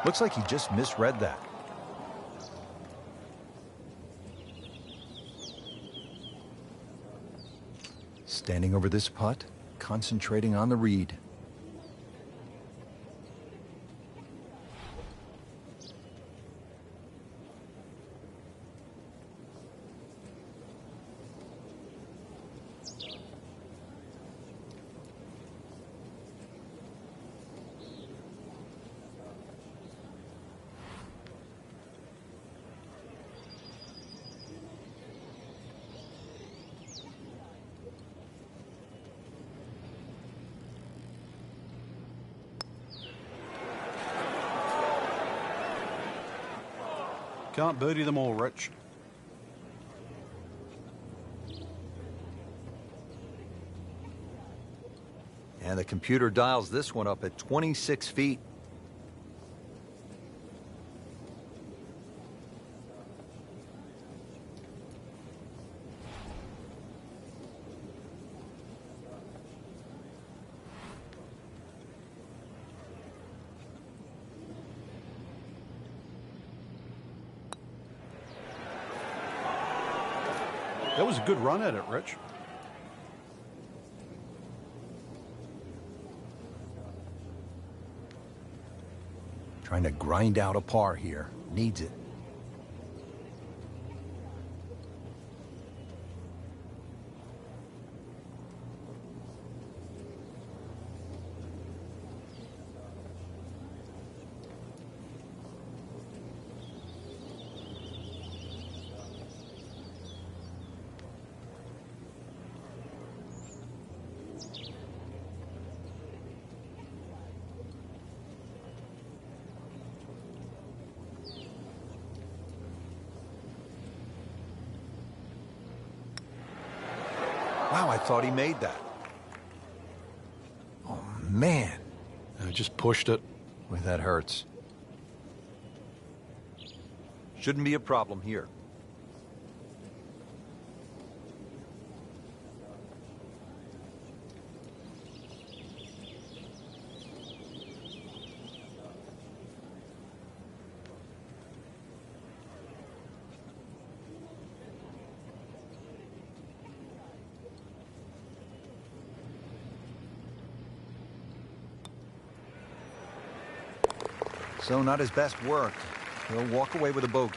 Looks like he just misread that. Standing over this putt, concentrating on the read. Can't birdie them all, Rich. And the computer dials this one up at 26 feet. That was a good run at it, Rich. Trying to grind out a par here. Needs it. Wow, I thought he made that. Oh, man. I just pushed it. Boy, that hurts. Shouldn't be a problem here. So not his best work. He'll walk away with a bogey.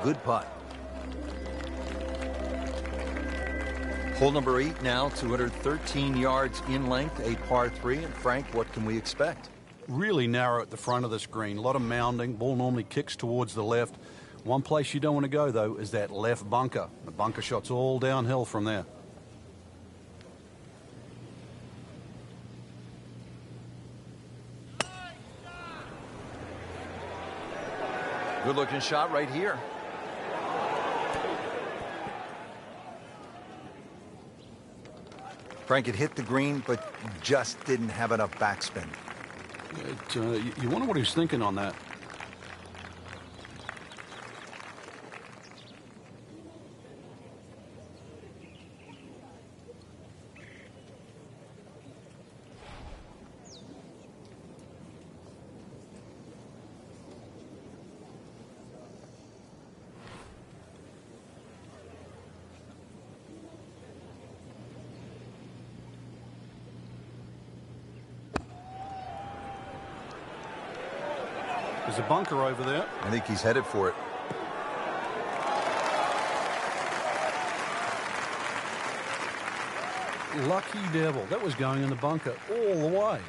Good putt. Hole number 8 now, 213 yards in length, a par 3. And Frank, what can we expect? Really narrow at the front of the screen. A lot of mounding. Ball normally kicks towards the left. One place you don't want to go, though, is that left bunker. The bunker shot's all downhill from there. Good-looking shot right here. Frank had hit the green, but just didn't have enough backspin. You wonder what he was thinking on that. There's a bunker over there. I think he's headed for it. Lucky devil. That was going in the bunker all the way.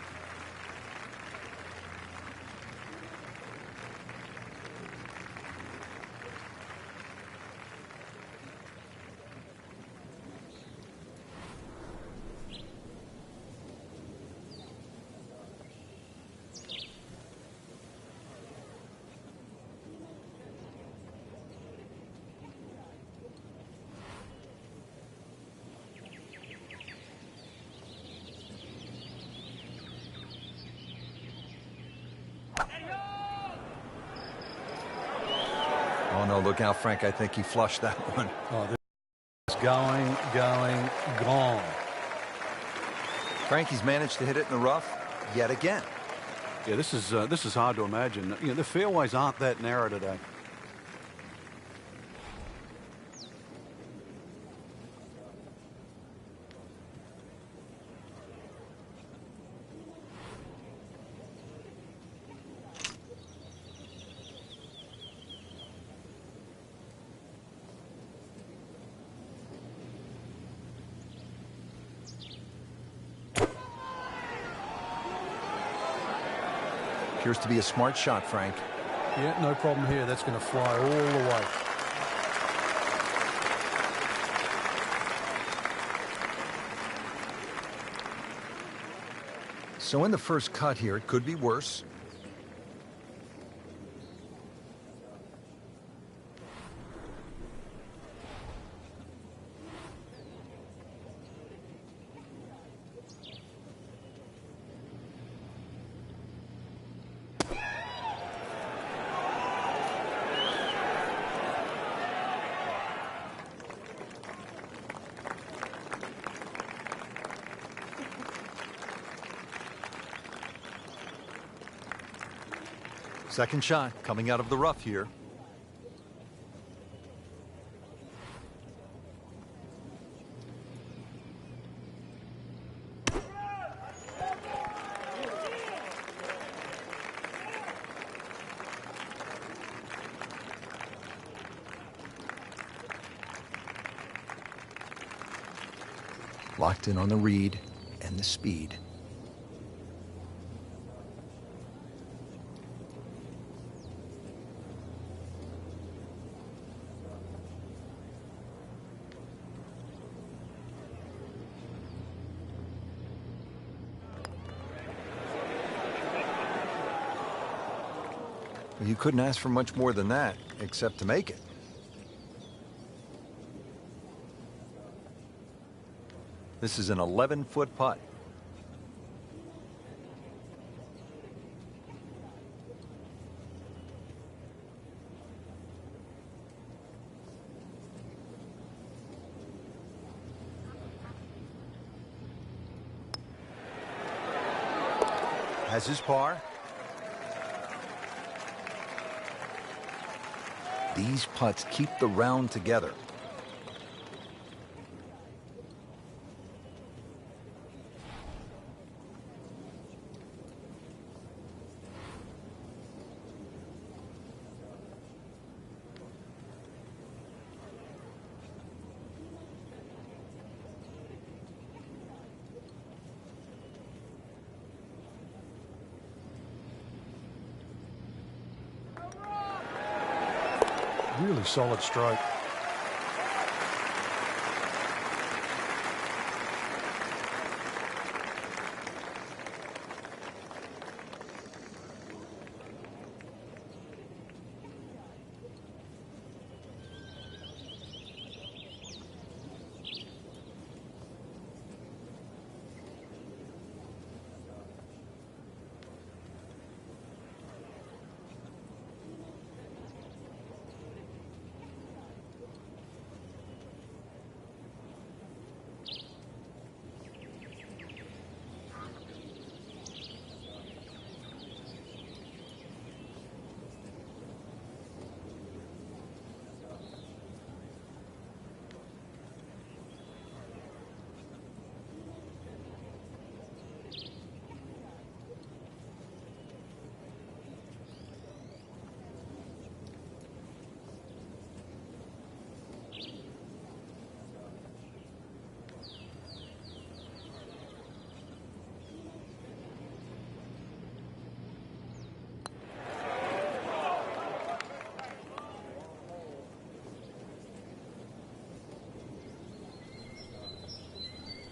Oh, no, look out, Frank. I think he flushed that one. Oh, this is going, gone. Frankie's managed to hit it in the rough yet again. Yeah, this is hard to imagine. You know, the fairways aren't that narrow today. Appears to be a smart shot, Frank. Yeah, no problem here. That's going to fly all the way. So in the first cut here, it could be worse. Second shot coming out of the rough here. Locked in on the read and the speed. You couldn't ask for much more than that, except to make it. This is an 11-foot putt. Has his par. These putts keep the round together. Really solid stroke.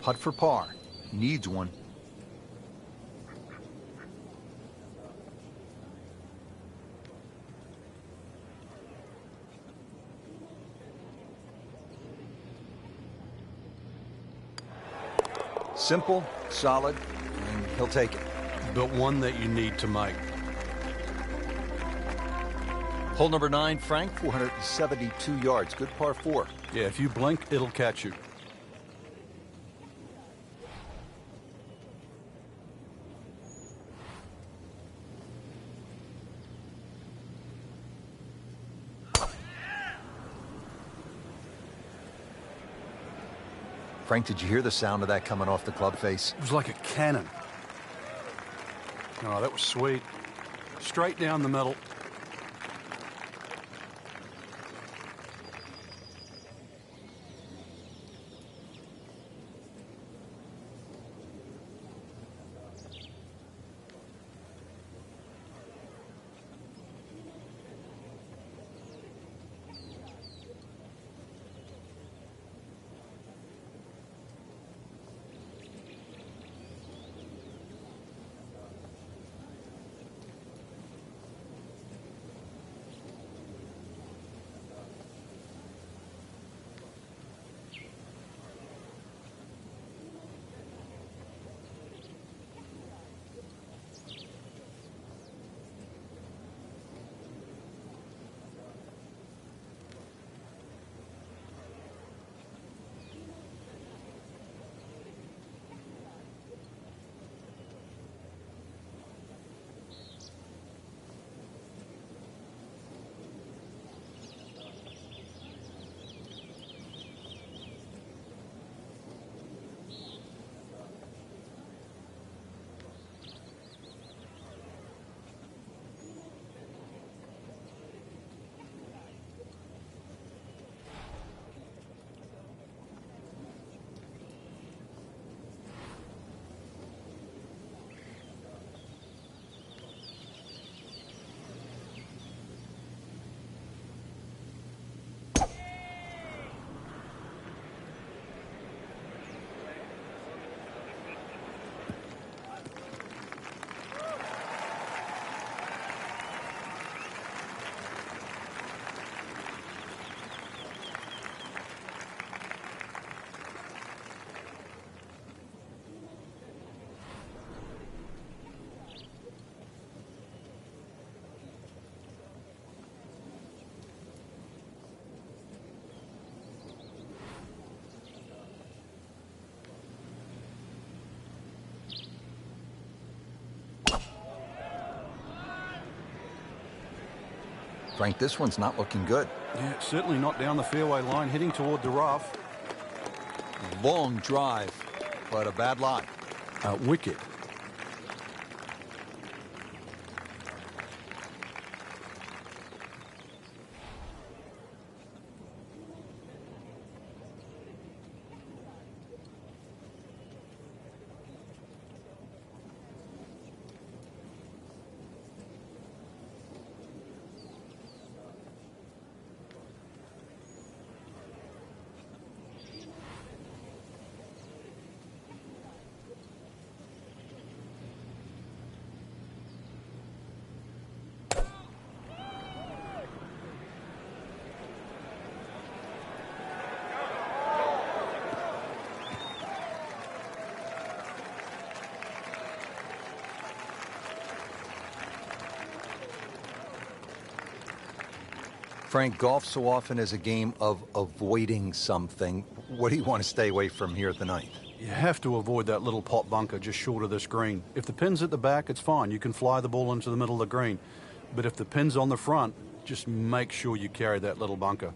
Putt for par. Needs one. Simple, solid, and he'll take it. But one that you need to make. Hole number 9, Frank, 472 yards. Good par 4. Yeah, if you blink, it'll catch you. Frank, did you hear the sound of that coming off the club face? It was like a cannon. Oh, that was sweet. Straight down the middle. Frank, this one's not looking good. Yeah, certainly not down the fairway line, heading toward the rough. Long drive, but a bad lie. Wicket. Frank, golf so often is a game of avoiding something. What do you want to stay away from here at the ninth? You have to avoid that little pot bunker just short of this green. If the pin's at the back, it's fine. You can fly the ball into the middle of the green. But if the pin's on the front, just make sure you carry that little bunker.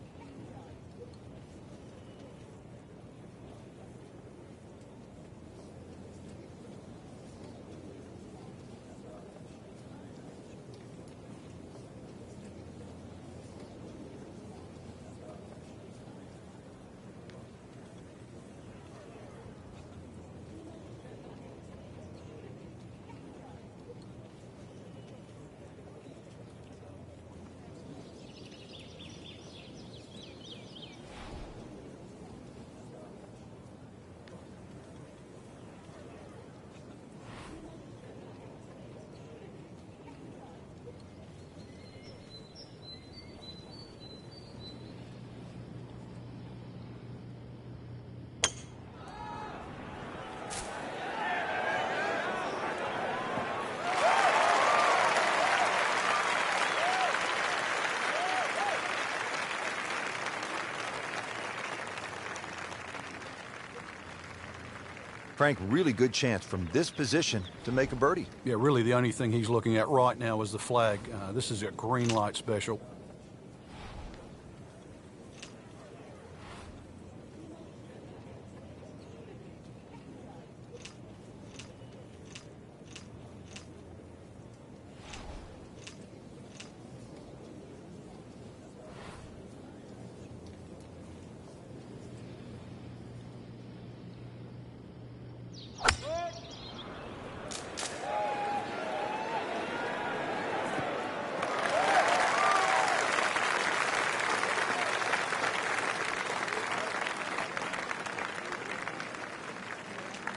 Frank, really good chance from this position to make a birdie. Yeah, really the only thing he's looking at right now is the flag. This is a green light special.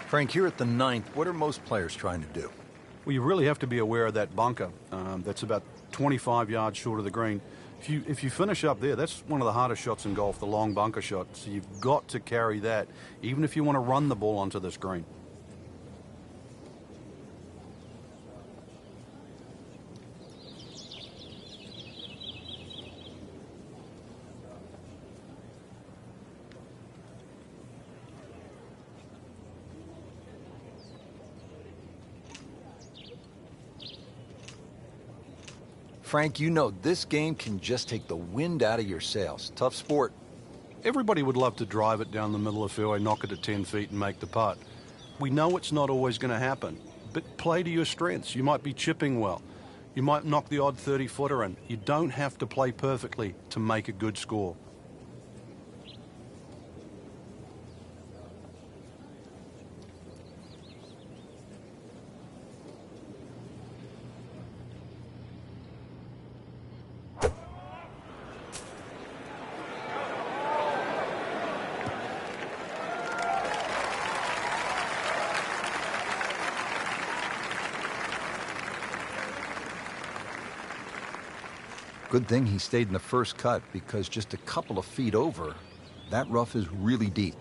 Frank, here at the ninth, what are most players trying to do? Well, you really have to be aware of that bunker. That's about 25 yards short of the green. If you finish up there, that's one of the hardest shots in golf, the long bunker shot. So you've got to carry that, even if you want to run the ball onto this green. Frank, you know this game can just take the wind out of your sails. Tough sport. Everybody would love to drive it down the middle of the fairway, knock it to 10 feet and make the putt. We know it's not always going to happen, but play to your strengths. You might be chipping well. You might knock the odd 30-footer in. You don't have to play perfectly to make a good score. Good thing he stayed in the first cut, because just a couple of feet over, that rough is really deep.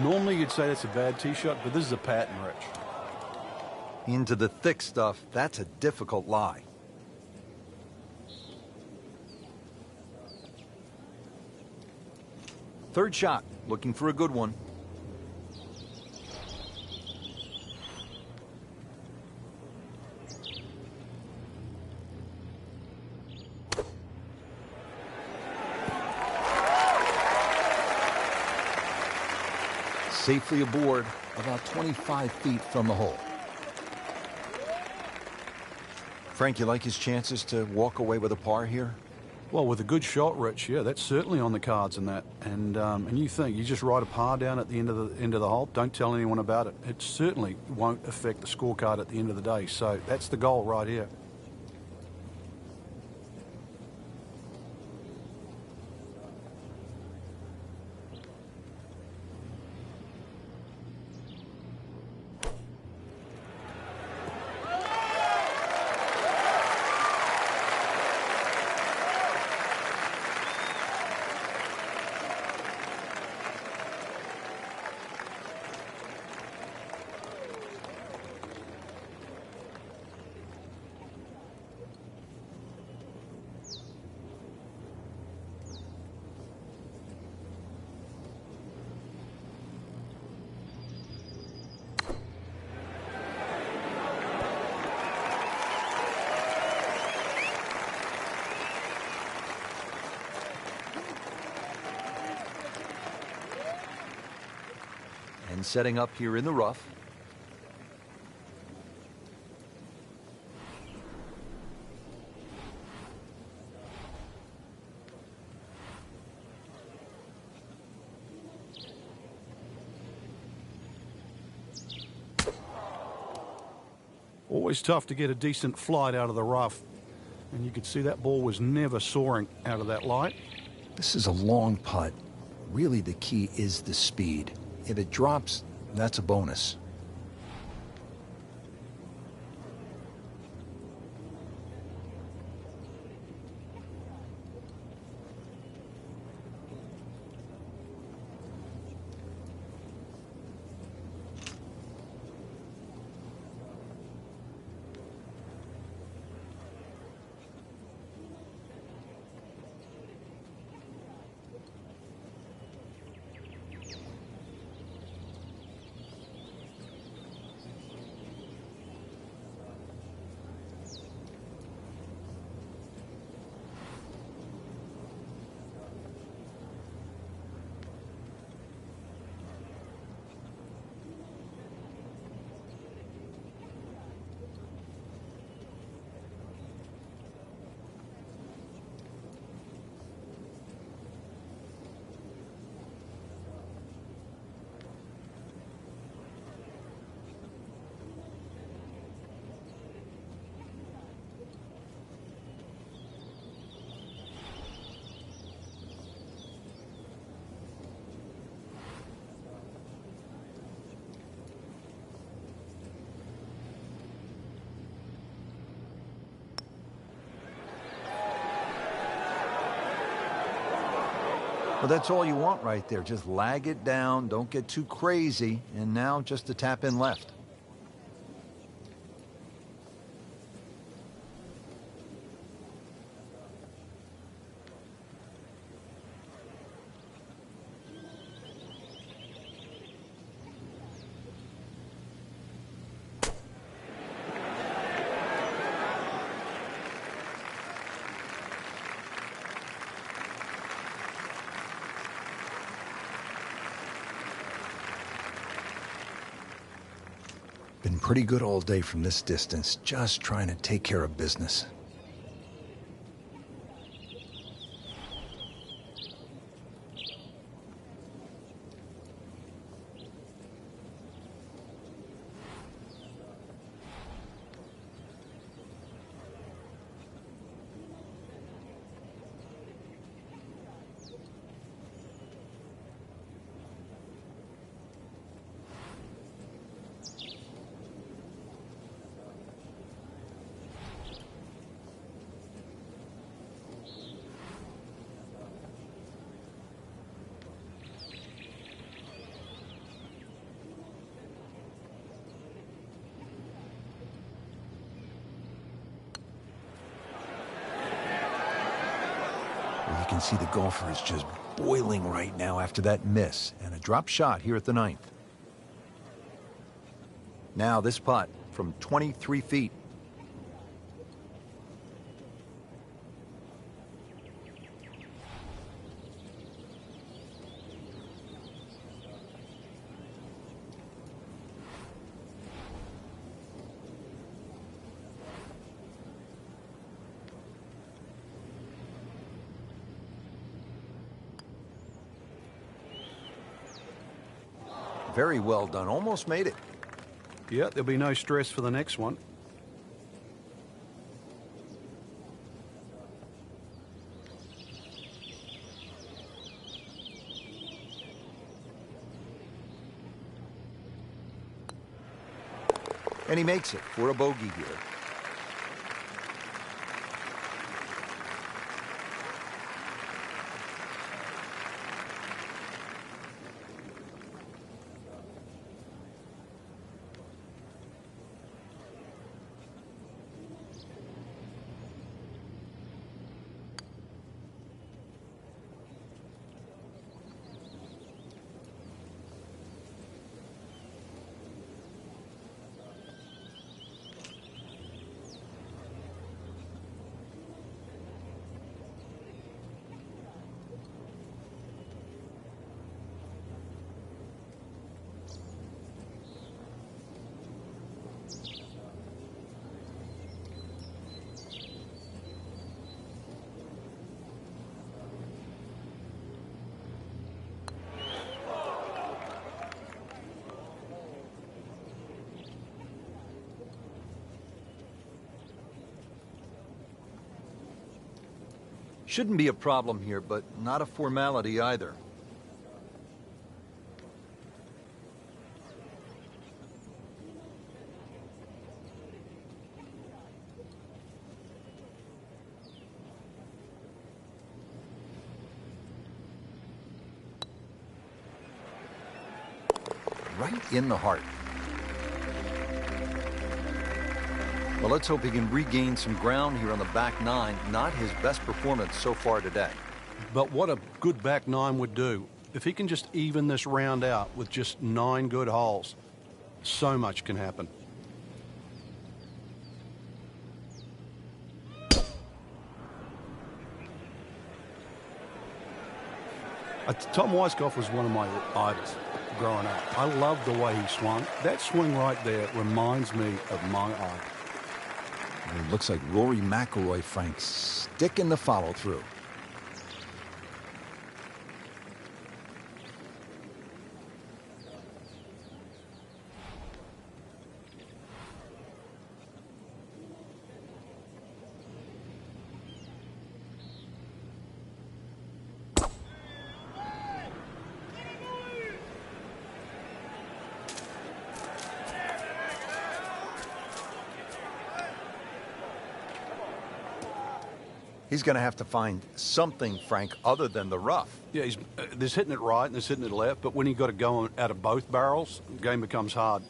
Normally you'd say that's a bad tee shot, but this is a pattern, Rich. Into the thick stuff, that's a difficult lie. Third shot, looking for a good one. Safely aboard, about 25 feet from the hole. Frank, you like his chances to walk away with a par here? Well, with a good shot, Rich, yeah, that's certainly on the cards in that. And you think you just ride a par down at the end of the hole. Don't tell anyone about it. It certainly won't affect the scorecard at the end of the day. So that's the goal right here. And setting up here in the rough. Always tough to get a decent flight out of the rough. And you could see that ball was never soaring out of that light. This is a long putt. Really, the key is the speed. If it drops, that's a bonus. Well, that's all you want right there. Just lag it down, don't get too crazy, and now just to tap in left. Been pretty good all day from this distance, just trying to take care of business. can see the golfer is just boiling right now after that miss and a drop shot here at the 9th. Now this putt from 23 feet. Very well done. Almost made it. Yeah, there'll be no stress for the next one. And he makes it for a bogey here. Shouldn't be a problem here, but not a formality either. Right in the heart. Well, let's hope he can regain some ground here on the back 9. Not his best performance so far today. But what a good back 9 would do. If he can just even this round out with just 9 good holes, so much can happen. Tom Weiskopf was one of my idols growing up. I loved the way he swung. That swing right there reminds me of my idol. It looks like Rory McIlroy, Frank, sticking the follow-through. He's going to have to find something, Frank, other than the rough. Yeah, there's hitting it right and there's hitting it left, but when you've got to go out of both barrels, the game becomes hard.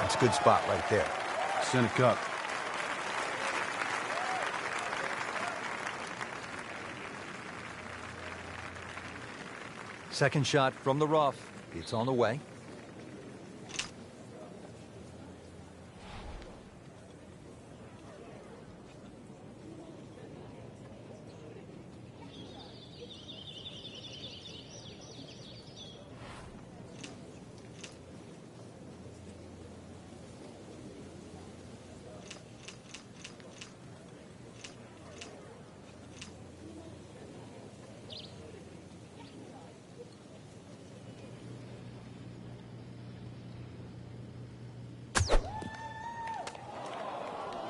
That's a good spot right there. Center cut. Second shot from the rough. It's on the way.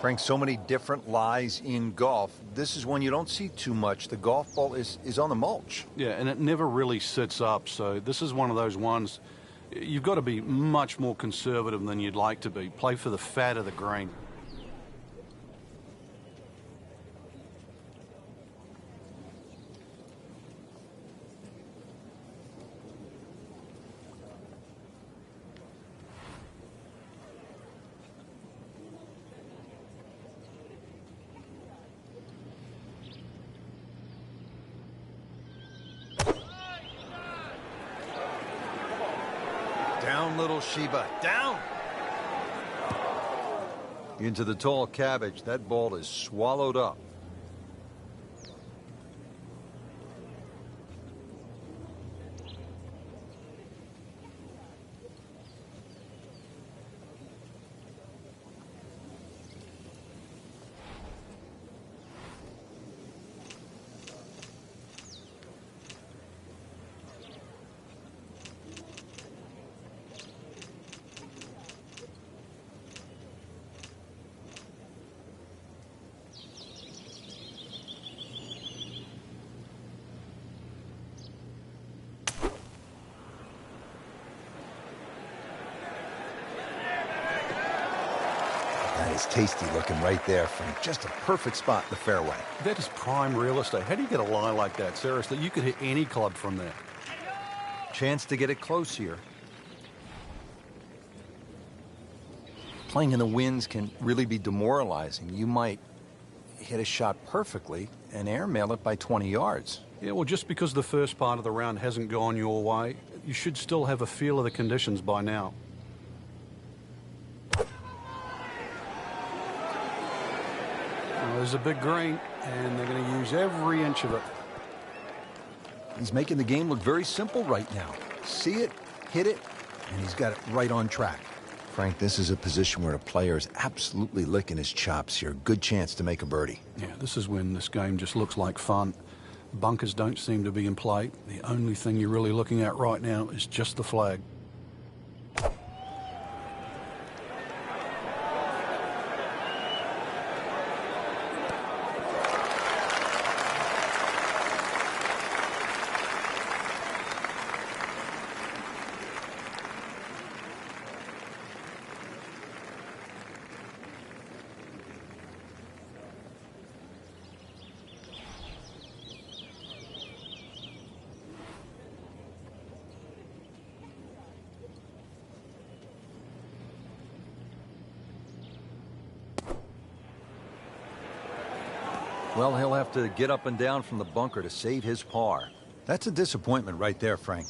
Frank, so many different lies in golf. This is one you don't see too much. The golf ball is on the mulch. Yeah, and it never really sits up, so this is one of those ones you've got to be much more conservative than you'd like to be. Play for the fat of the green. Down, little Sheba, down! Into the tall cabbage. That ball is swallowed up. That is tasty looking right there, Frank. Just a perfect spot in the fairway. That is prime real estate. How do you get a lie like that? Seriously, you could hit any club from there. Chance to get it close here. Playing in the winds can really be demoralizing. You might hit a shot perfectly and airmail it by 20 yards. Yeah, well, just because the first part of the round hasn't gone your way, you should still have a feel of the conditions by now. Well, there's a big green, and they're going to use every inch of it. He's making the game look very simple right now. See it, hit it, and he's got it right on track. Frank, this is a position where a player is absolutely licking his chops here. Good chance to make a birdie. Yeah, this is when this game just looks like fun. Bunkers don't seem to be in play. The only thing you're really looking at right now is just the flag. Well, he'll have to get up and down from the bunker to save his par. That's a disappointment right there, Frank.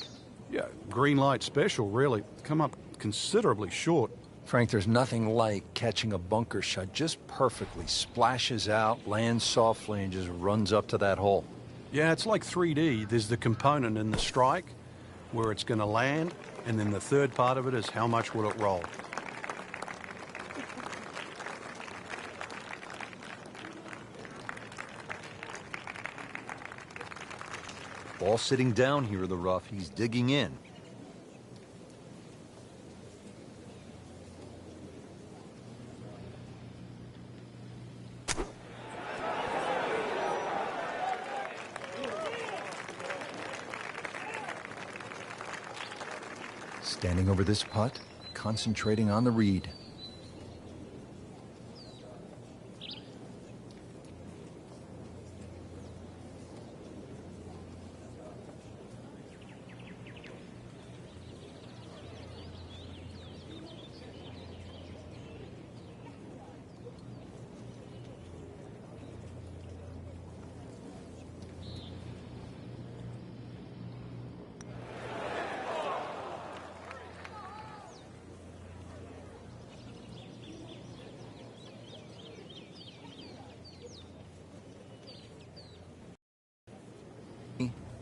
Yeah, green light special, really. Come up considerably short. Frank, there's nothing like catching a bunker shot just perfectly. Splashes out, lands softly, and just runs up to that hole. Yeah, it's like 3D. There's the component in the strike, where it's going to land, and then the third part of it is how much will it roll. Ball sitting down here in the rough. He's digging in. Standing over this putt, concentrating on the read.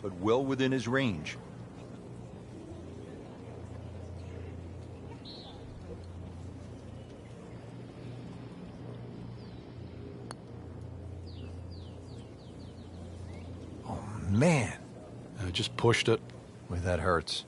but well within his range. Oh, man. Just pushed it. Boy, that hurts.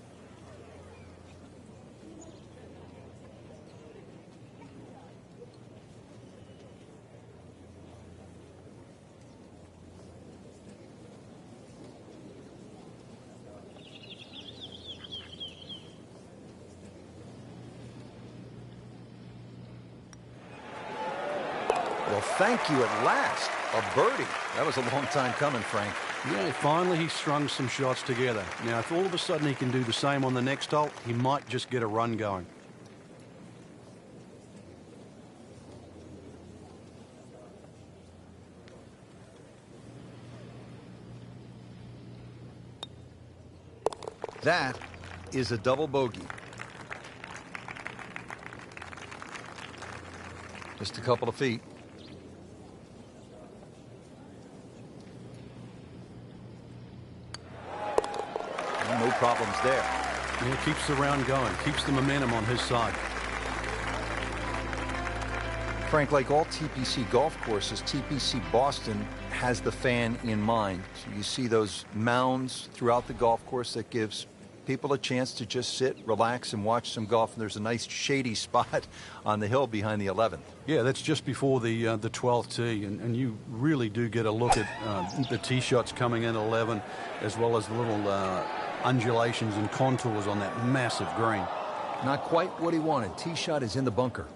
Well, thank you at last. A birdie. That was a long time coming, Frank. Yeah, finally he strung some shots together. Now, if all of a sudden he can do the same on the next hole, he might just get a run going. That is a double bogey. Just a couple of feet. No problems there. Yeah, keeps the round going, keeps the momentum on his side. Frank, like all TPC golf courses, TPC Boston has the fan in mind. So you see those mounds throughout the golf course that gives people a chance to just sit, relax, and watch some golf. And there's a nice shady spot on the hill behind the 11th. Yeah, that's just before the 12th tee, and you really do get a look at the tee shots coming in at 11, as well as the little undulations and contours on that massive green. Not quite what he wanted. Tee shot is in the bunker.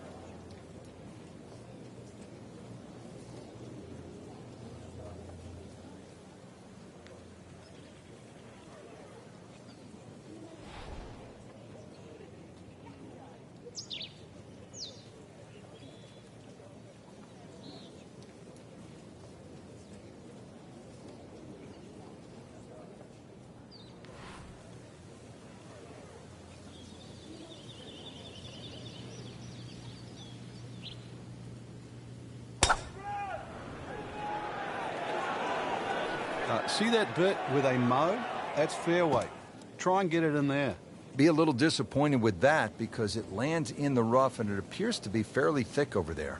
See that bit with a mow? That's fairway. Try and get it in there. Be a little disappointed with that because it lands in the rough and it appears to be fairly thick over there.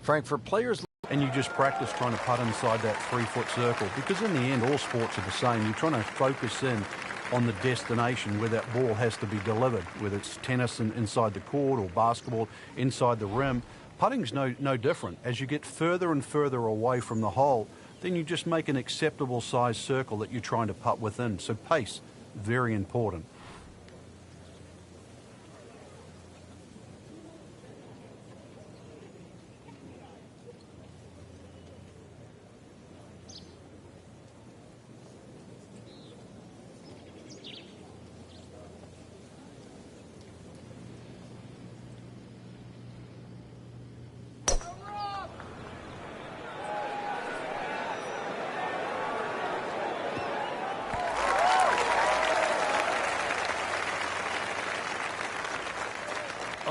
Frank, for players... And you just practice trying to putt inside that 3-foot circle, because in the end, all sports are the same. You're trying to focus in on the destination where that ball has to be delivered, whether it's tennis inside the court or basketball inside the rim. Putting's no different. As you get further and further away from the hole, then you just make an acceptable size circle that you're trying to putt within. So pace, very important.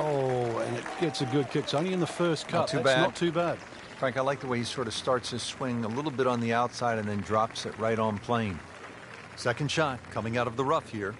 Oh, and it gets a good kick. It's only in the first cut. Not too That's bad. not too bad. Frank, I like the way he sort of starts his swing a little bit on the outside and then drops it right on plane. Second shot coming out of the rough here.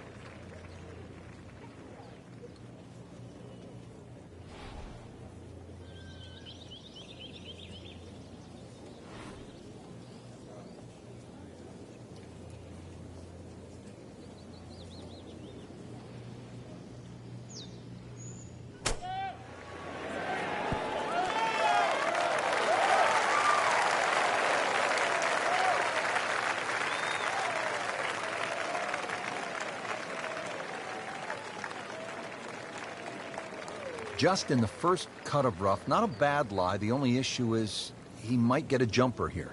Just in the first cut of rough, not a bad lie. The only issue is he might get a jumper here.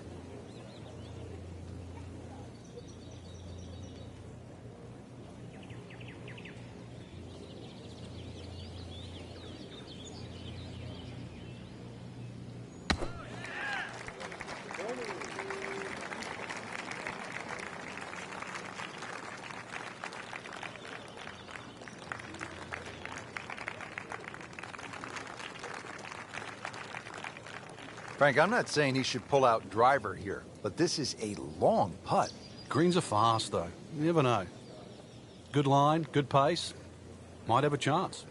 Frank, I'm not saying he should pull out driver here, but this is a long putt. Greens are fast, though. You never know. Good line, good pace. Might have a chance.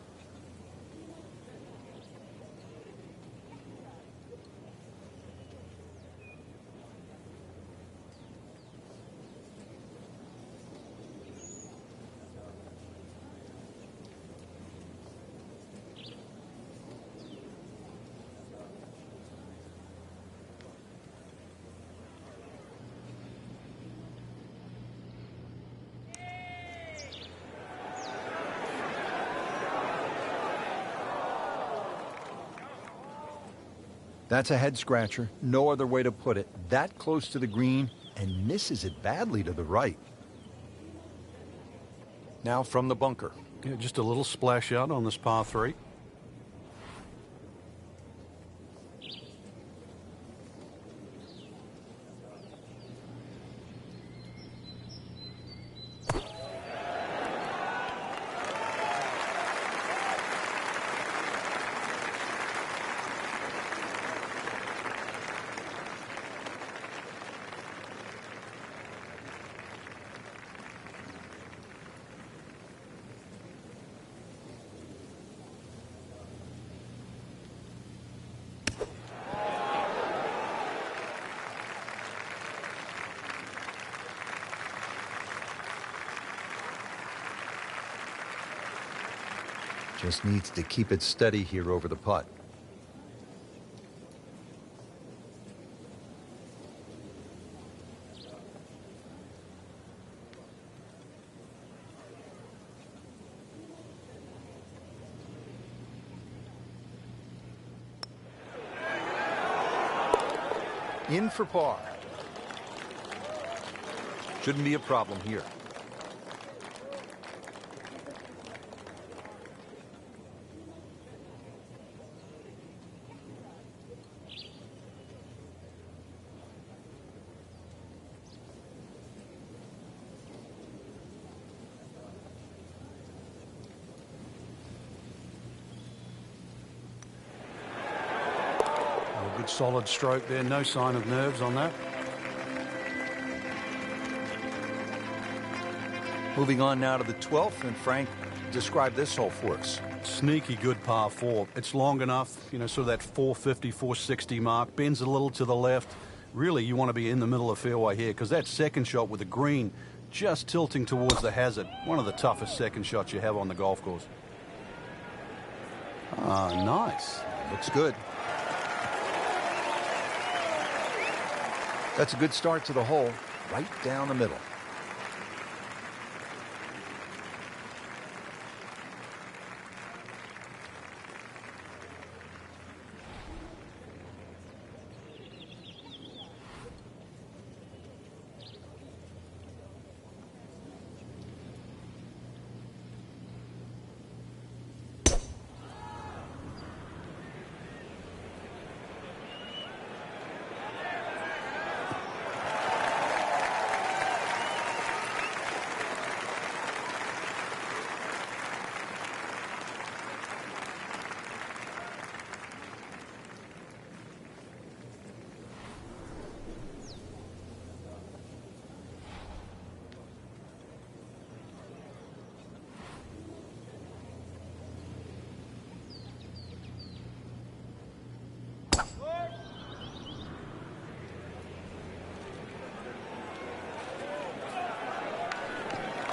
That's a head-scratcher. No other way to put it. That close to the green and misses it badly to the right. Now from the bunker. Yeah, just a little splash out on this par 3. Just needs to keep it steady here over the putt. In for par. Shouldn't be a problem here. Good solid stroke there. No sign of nerves on that. Moving on now to the 12th, and Frank, describe this hole for us. Sneaky good par 4. It's long enough, you know, sort of that 450, 460 mark. Bends a little to the left. Really, you want to be in the middle of fairway here because that second shot with the green just tilting towards the hazard. One of the toughest second shots you have on the golf course. Ah, nice. Looks good. That's a good start to the hole, right down the middle.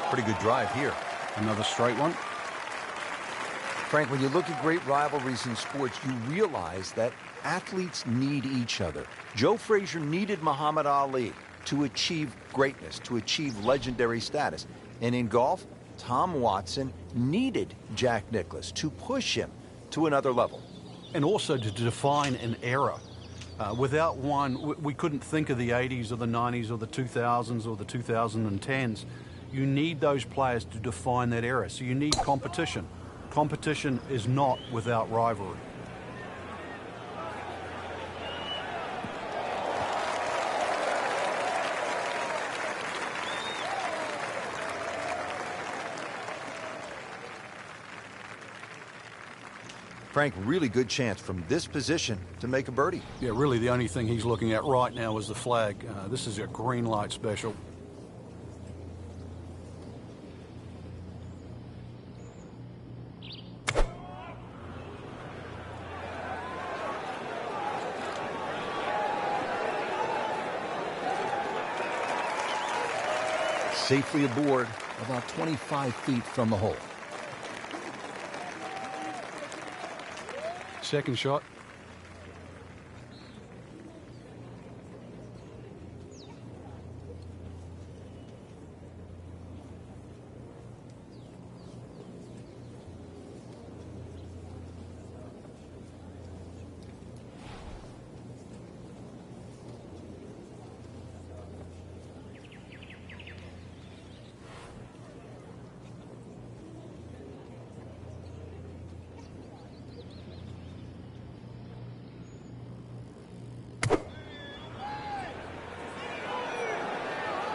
Pretty good drive here. Another straight one. Frank, when you look at great rivalries in sports, you realize that athletes need each other. Joe Frazier needed Muhammad Ali to achieve greatness, to achieve legendary status. And in golf, Tom Watson needed Jack Nicklaus to push him to another level. And also to define an era. Without one, we couldn't think of the 80s or the 90s or the 2000s or the 2010s. You need those players to define that era. So you need competition. Competition is not without rivalry. Frank, really good chance from this position to make a birdie. Yeah, really the only thing he's looking at right now is the flag. This is a green light special. Safely aboard, about 25 feet from the hole. Second shot.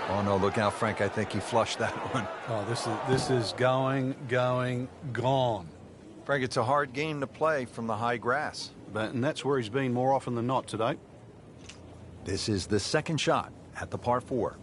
Oh, no, look out, Frank. I think he flushed that one. Oh, this is going, gone. Frank, it's a hard game to play from the high grass. And that's where he's been more often than not today. This is the second shot at the par 4.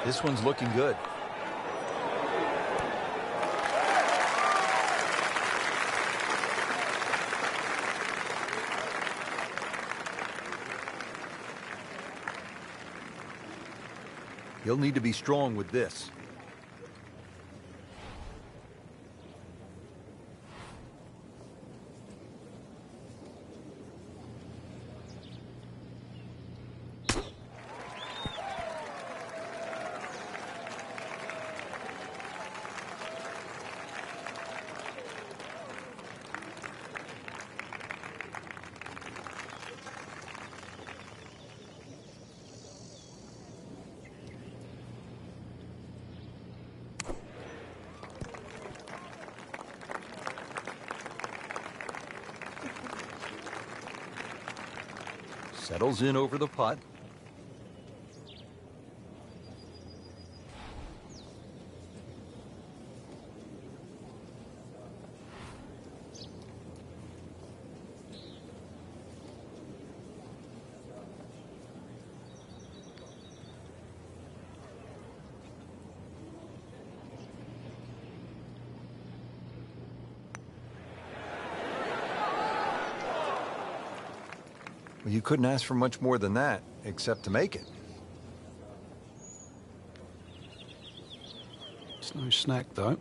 This one's looking good. He'll need to be strong with this. Settles in over the putt. Well, you couldn't ask for much more than that, except to make it. It's no snack, though.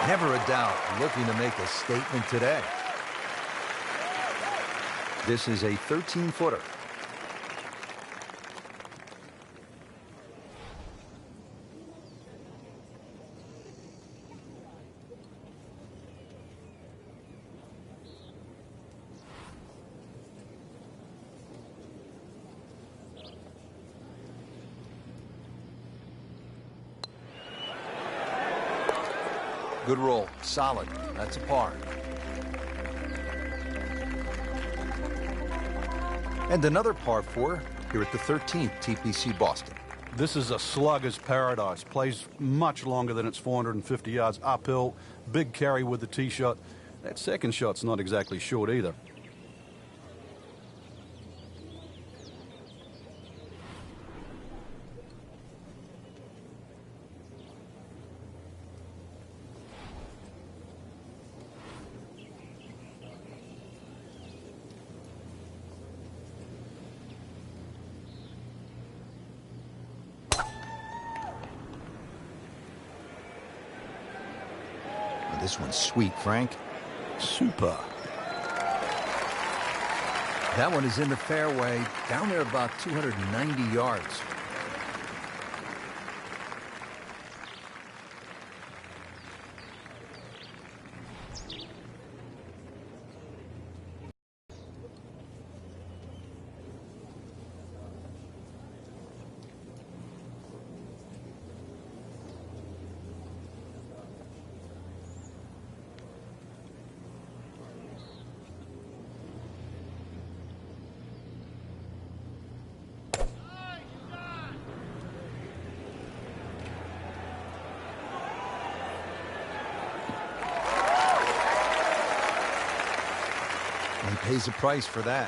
Never a doubt looking to make a statement today. This is a 13-footer. Good roll. Solid. That's a par. And another par 4 here at the 13th TPC Boston. This is a slugger's paradise. Plays much longer than its 450 yards uphill. Big carry with the tee shot. That second shot's not exactly short either. This one's sweet, Frank. Super. That one is in the fairway, down there about 290 yards. He pays a price for that.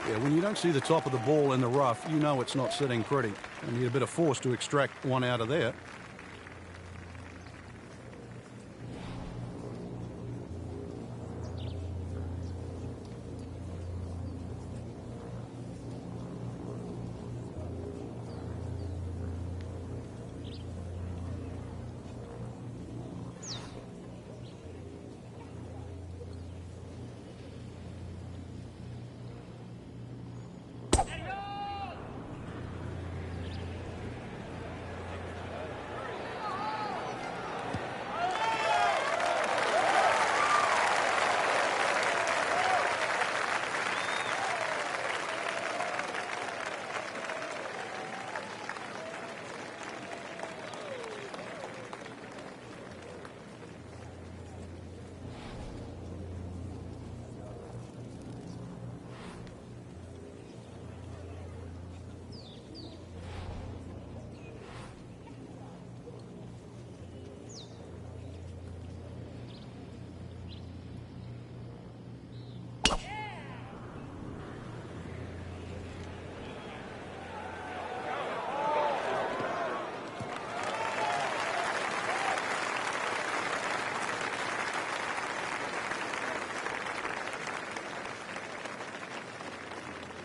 Yeah, when you don't see the top of the ball in the rough, you know it's not sitting pretty. You need a bit of force to extract one out of there.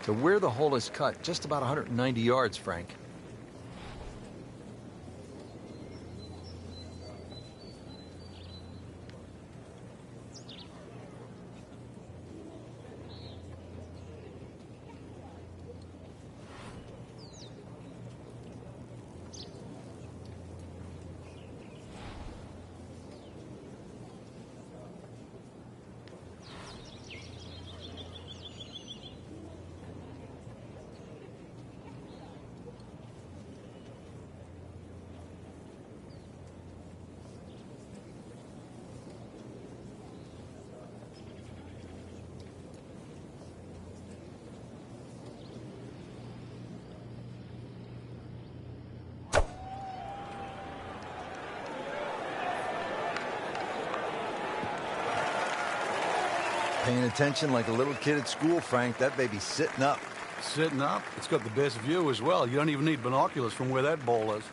To where the hole is cut, just about 190 yards, Frank. Paying attention like a little kid at school, Frank. That baby's sitting up. Sitting up. It's got the best view as well. You don't even need binoculars from where that ball is.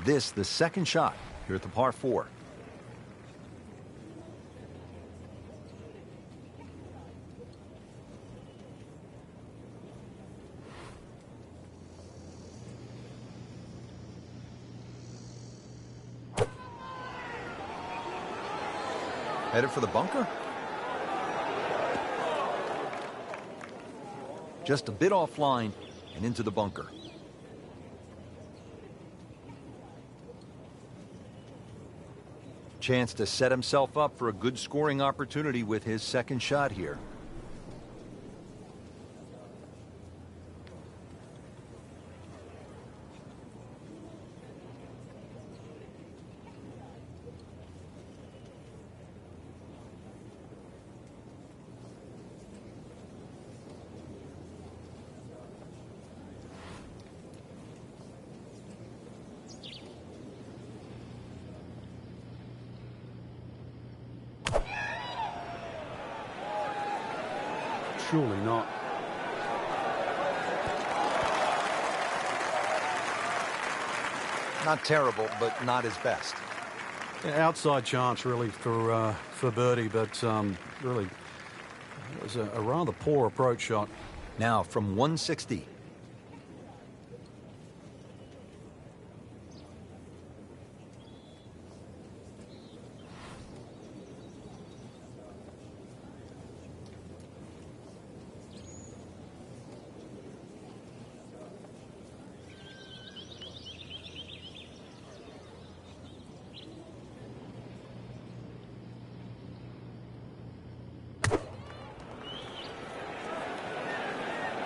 This, the second shot here at the par 4. Headed for the bunker? Just a bit offline and into the bunker. Chance to set himself up for a good scoring opportunity with his second shot here. Surely not. Not terrible, but not his best. Yeah, outside chance, really, for birdie, but really, it was a rather poor approach shot. Now from 160.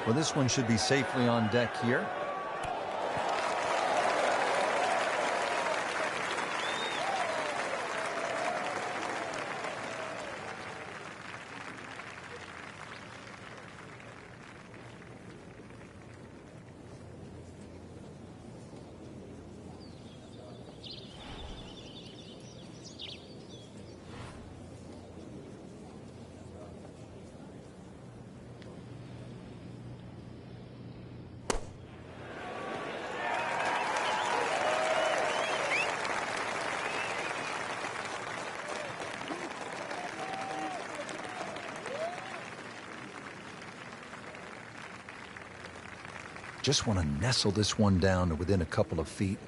Well, this one should be safely on deck here. Just want to nestle this one down to within a couple of feet.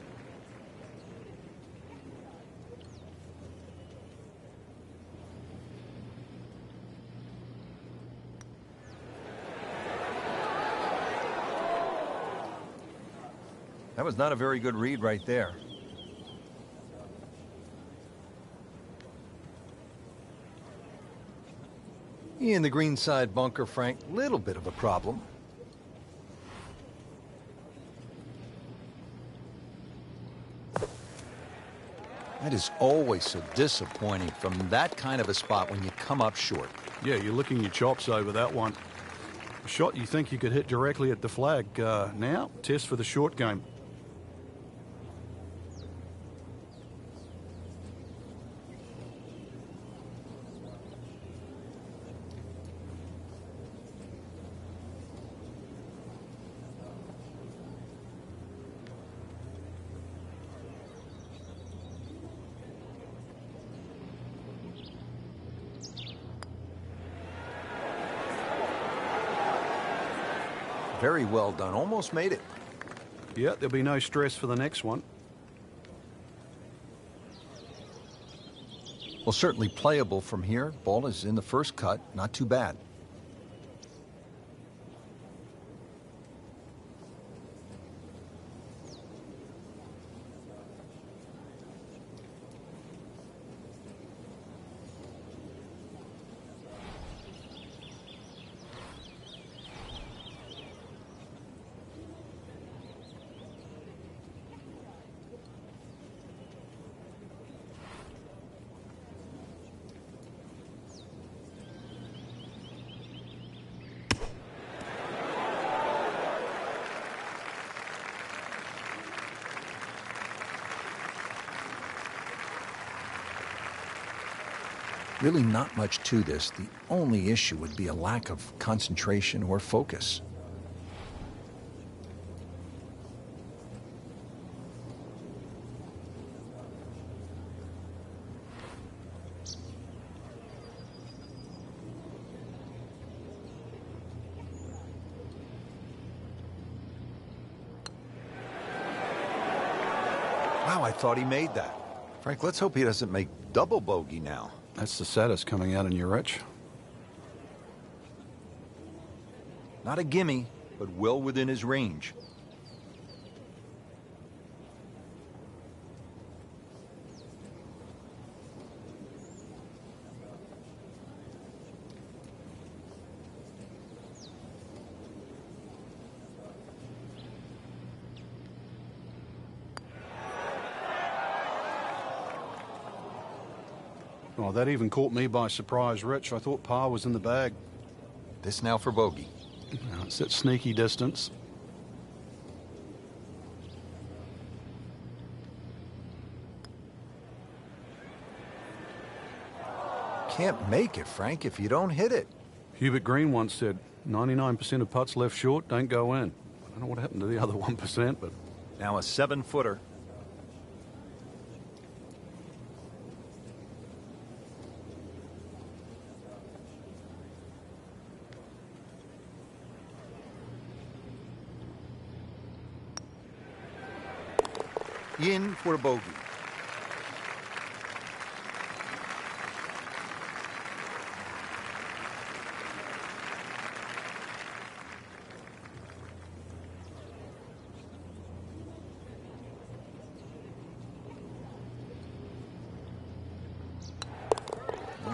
That was not a very good read right there. In the green side bunker, Frank, little bit of a problem. That is always so disappointing from that kind of a spot when you come up short. Yeah, you're licking your chops over that one. A shot you think you could hit directly at the flag. Now, test for the short game. Very well done. Almost made it. Yeah, there'll be no stress for the next one. Well, certainly playable from here. Ball is in the first cut. Not too bad. Really not much to this. The only issue would be a lack of concentration or focus. Wow, I thought he made that. Frank, let's hope he doesn't make double bogey now. That's the saddest coming out in your Rich. Not a gimme, but well within his range. Oh, that even caught me by surprise, Rich. I thought par was in the bag. This now for bogey. Now, it's that sneaky distance. Can't make it, Frank, if you don't hit it. Hubert Green once said, 99% of putts left short don't go in. I don't know what happened to the other 1%, but... Now a 7-footer. In for a bogey.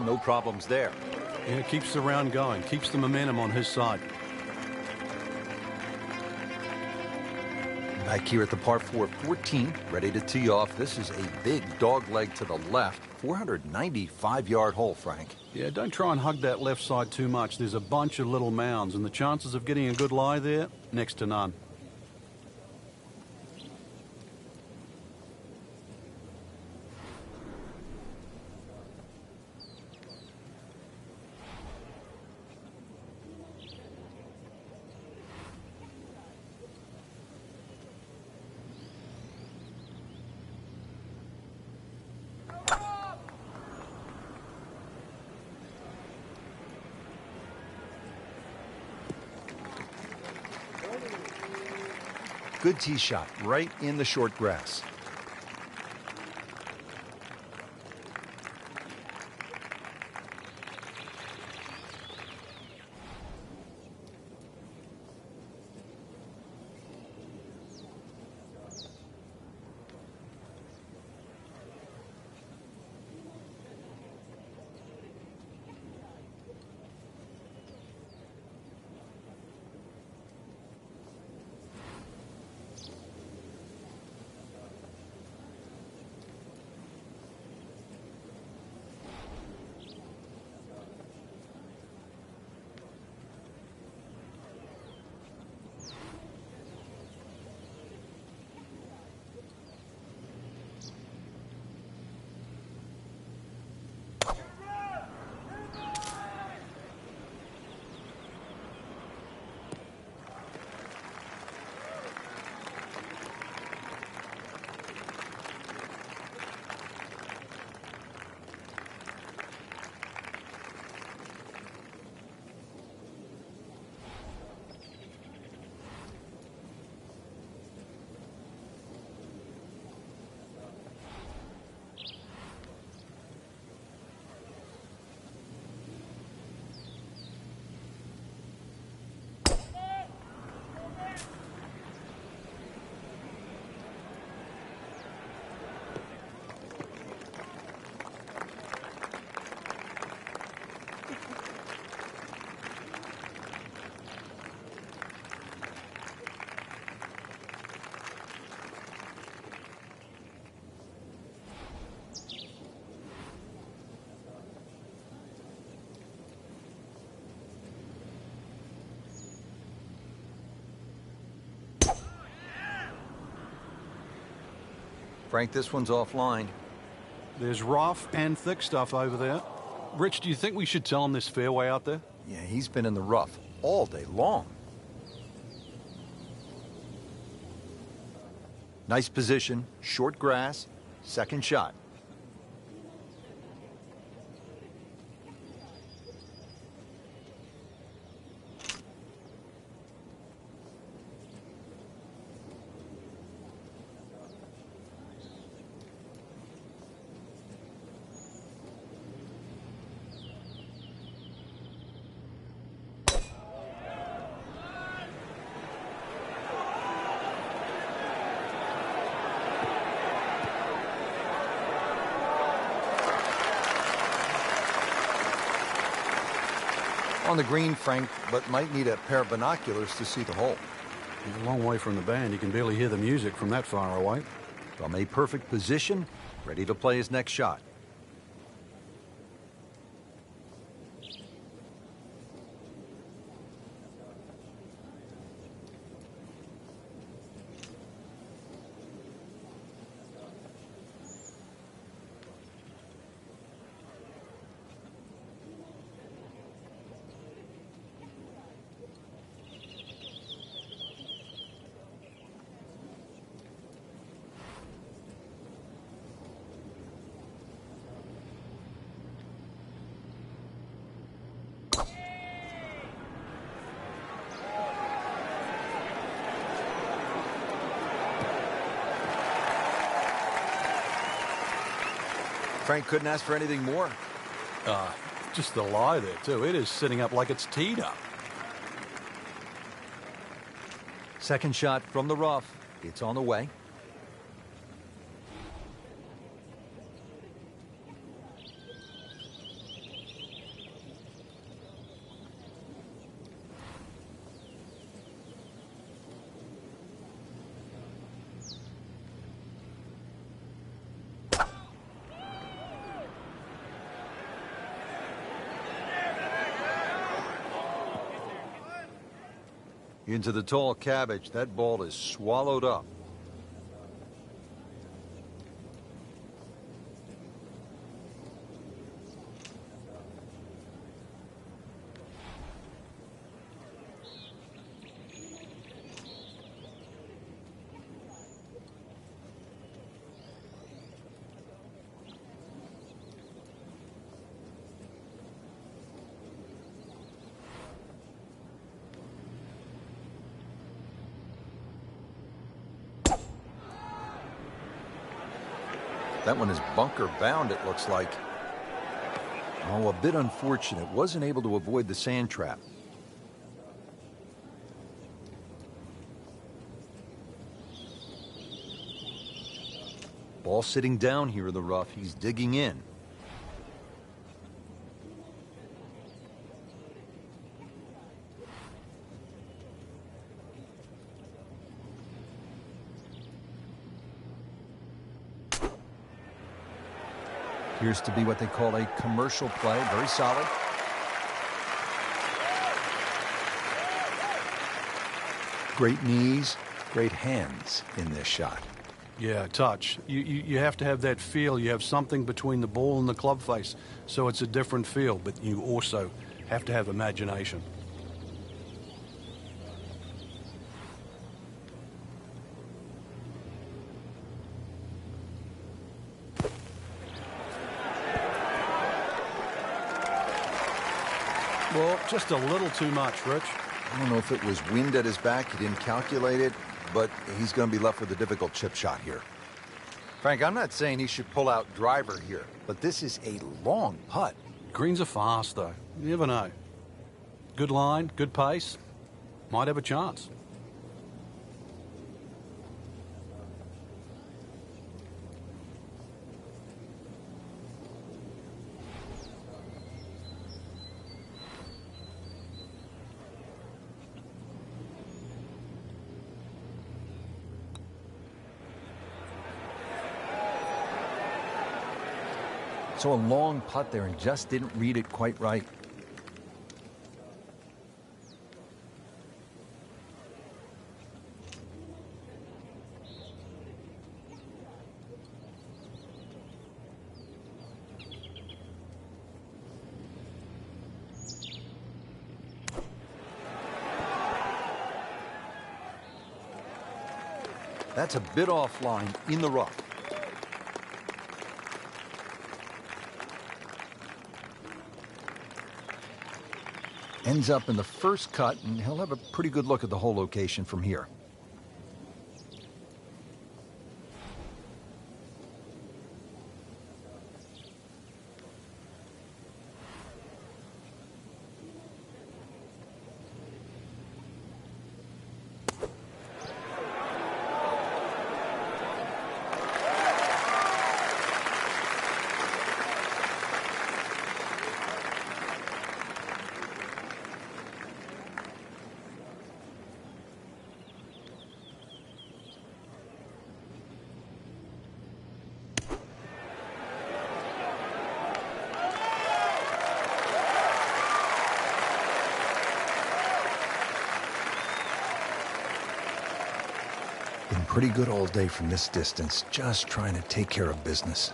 No problems there. Yeah, keeps the round going, keeps the momentum on his side. Back here at the par 4 14, ready to tee off. This is a big dog leg to the left. 495-yard hole, Frank. Yeah, don't try and hug that left side too much. There's a bunch of little mounds, and the chances of getting a good lie there, next to none. Good tee shot right in the short grass. Frank, this one's offline. There's rough and thick stuff over there. Rich, do you think we should tell him this fairway out there? Yeah, he's been in the rough all day long. Nice position, short grass, second shot. On the green, Frank, but might need a pair of binoculars to see the hole. He's a long way from the band. You can barely hear the music from that far away. From a perfect position, ready to play his next shot. Frank couldn't ask for anything more. Just the lie there, too. It is sitting up like it's teed up. Second shot from the rough. It's on the way. Into the tall cabbage. That ball is swallowed up. That one is bunker bound, it looks like. Oh, a bit unfortunate. Wasn't able to avoid the sand trap. Ball sitting down here in the rough. He's digging in. Appears to be what they call a commercial play. Very solid. Great knees, great hands in this shot. Yeah, touch. You have to have that feel. You have something between the ball and the club face, so it's a different feel, but you also have to have imagination. Well, just a little too much, Rich. I don't know if it was wind at his back. He didn't calculate it, but he's going to be left with a difficult chip shot here. Frank, I'm not saying he should pull out driver here, but this is a long putt. Greens are fast, though. You never know. Good line, good pace. Might have a chance. So a long putt there and just didn't read it quite right. That's a bit offline in the rough. Ends up in the first cut, and he'll have a pretty good look at the whole location from here. Been pretty good all day from this distance, just trying to take care of business.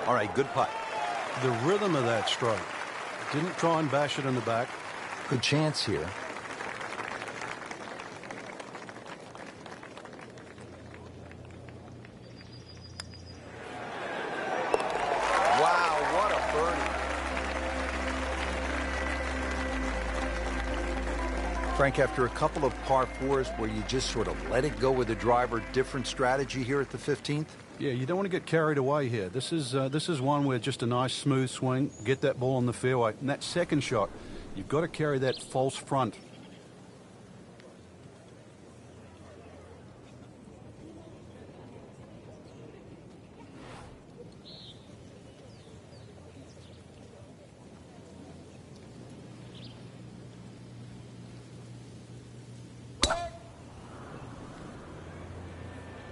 All right, good putt. The rhythm of that stroke. Didn't try and bash it in the back. Good chance here. Frank, after a couple of par fours where you just sort of let it go with the driver, different strategy here at the 15th? Yeah, you don't want to get carried away here. This is one where just a nice smooth swing, get that ball on the fairway. And that second shot, you've got to carry that false front.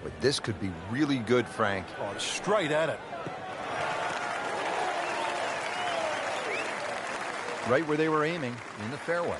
But this could be really good, Frank. Oh, straight at it. Right where they were aiming, in the fairway.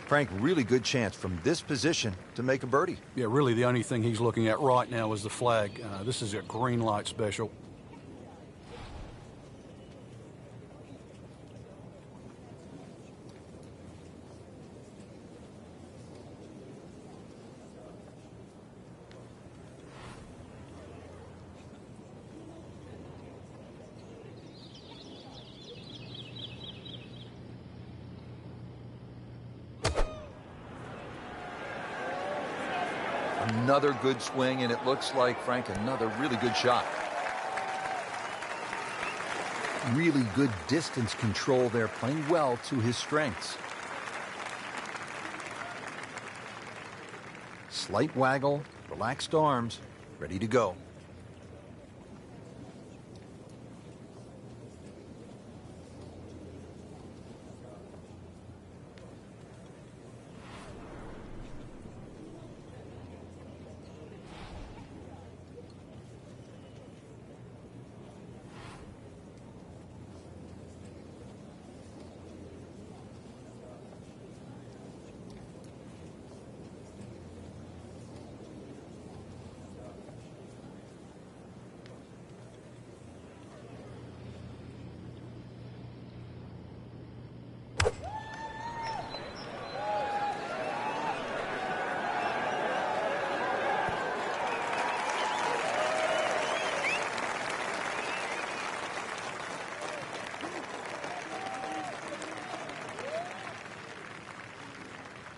Frank, really good chance from this position to make a birdie. Yeah, really the only thing he's looking at right now is the flag. This is a green light special. Another good swing, and it looks like, Frank, another really good shot. Really good distance control there, playing well to his strengths. Slight waggle, relaxed arms, ready to go.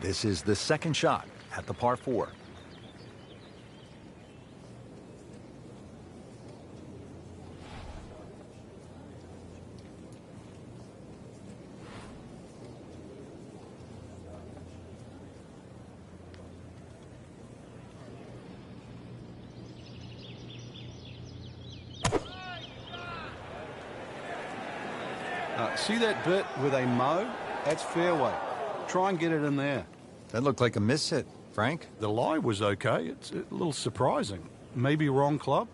This is the second shot at the par 4. See that bit where they mow? That's fairway. Try and get it in there. That looked like a miss hit, Frank. The lie was okay. It's a little surprising. Maybe wrong club?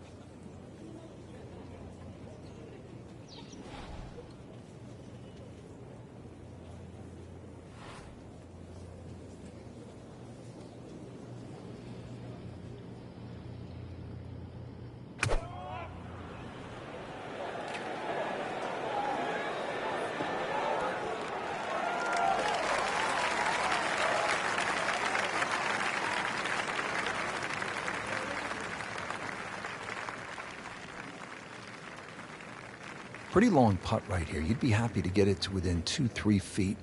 Pretty long putt right here. You'd be happy to get it to within 2-3 feet.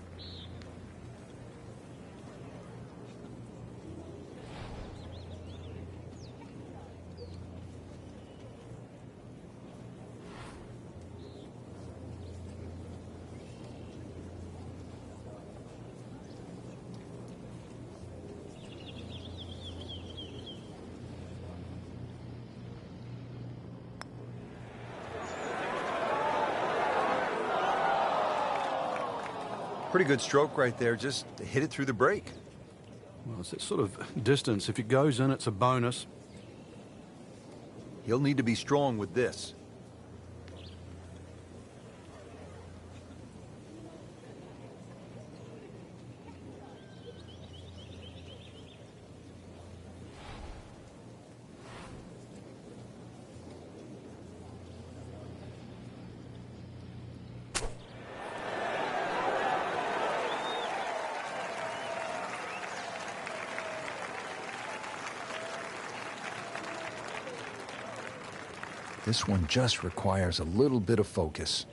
Pretty good stroke right there, just hit it through the break. Well, it's that sort of distance. If it goes in, it's a bonus. He'll need to be strong with this. This one just requires a little bit of focus.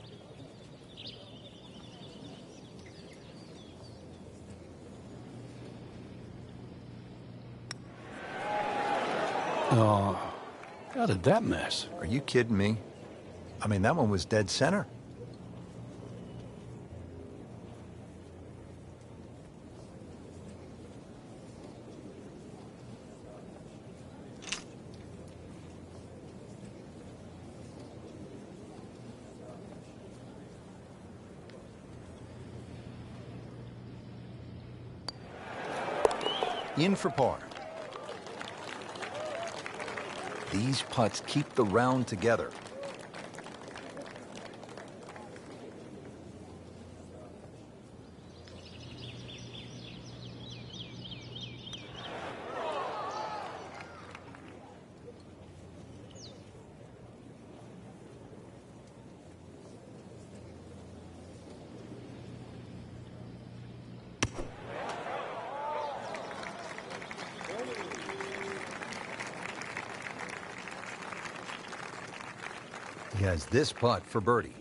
Oh, how did that miss? Are you kidding me? I mean, that one was dead center. In for par. These putts keep the round together. He has this putt for birdie.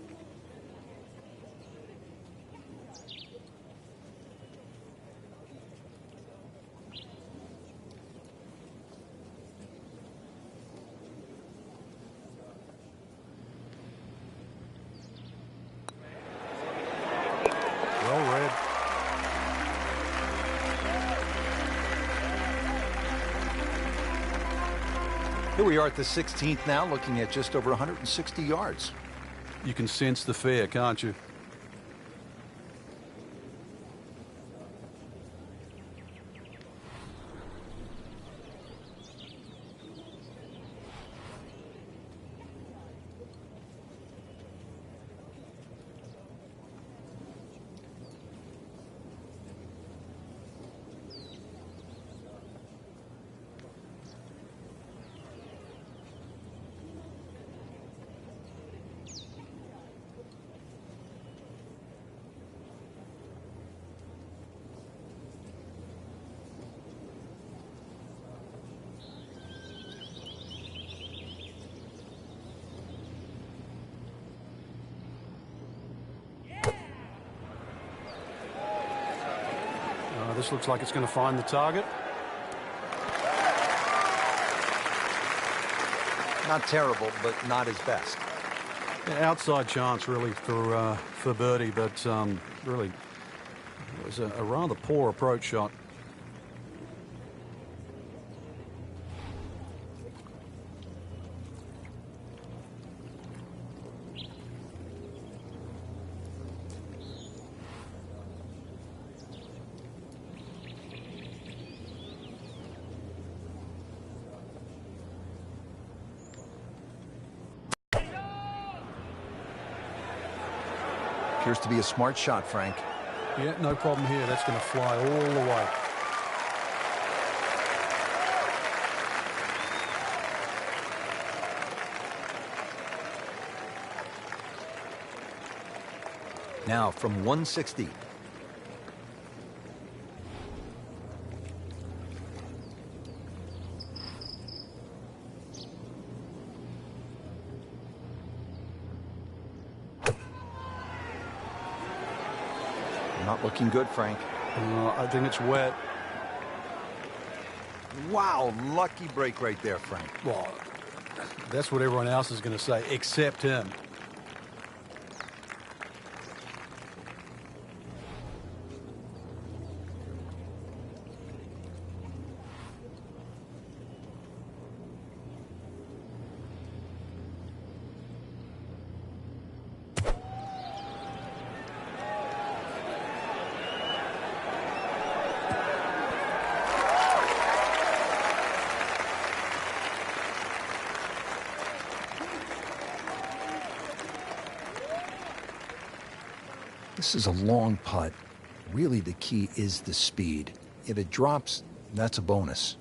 Well read. Here we are at the 16th now, looking at just over 160 yards. You can sense the fear, can't you? This looks like it's going to find the target. Not terrible, but not his best. Yeah, outside chance, really, for birdie, but really, it was a rather poor approach shot. Appears to be a smart shot, Frank. Yeah, no problem here. That's going to fly all the way. Now from 160. Not looking good, Frank. I think it's wet. Wow, lucky break right there, Frank. Well, that's what everyone else is going to say, except him. This is a long putt. Really, the key is the speed. If it drops, that's a bonus.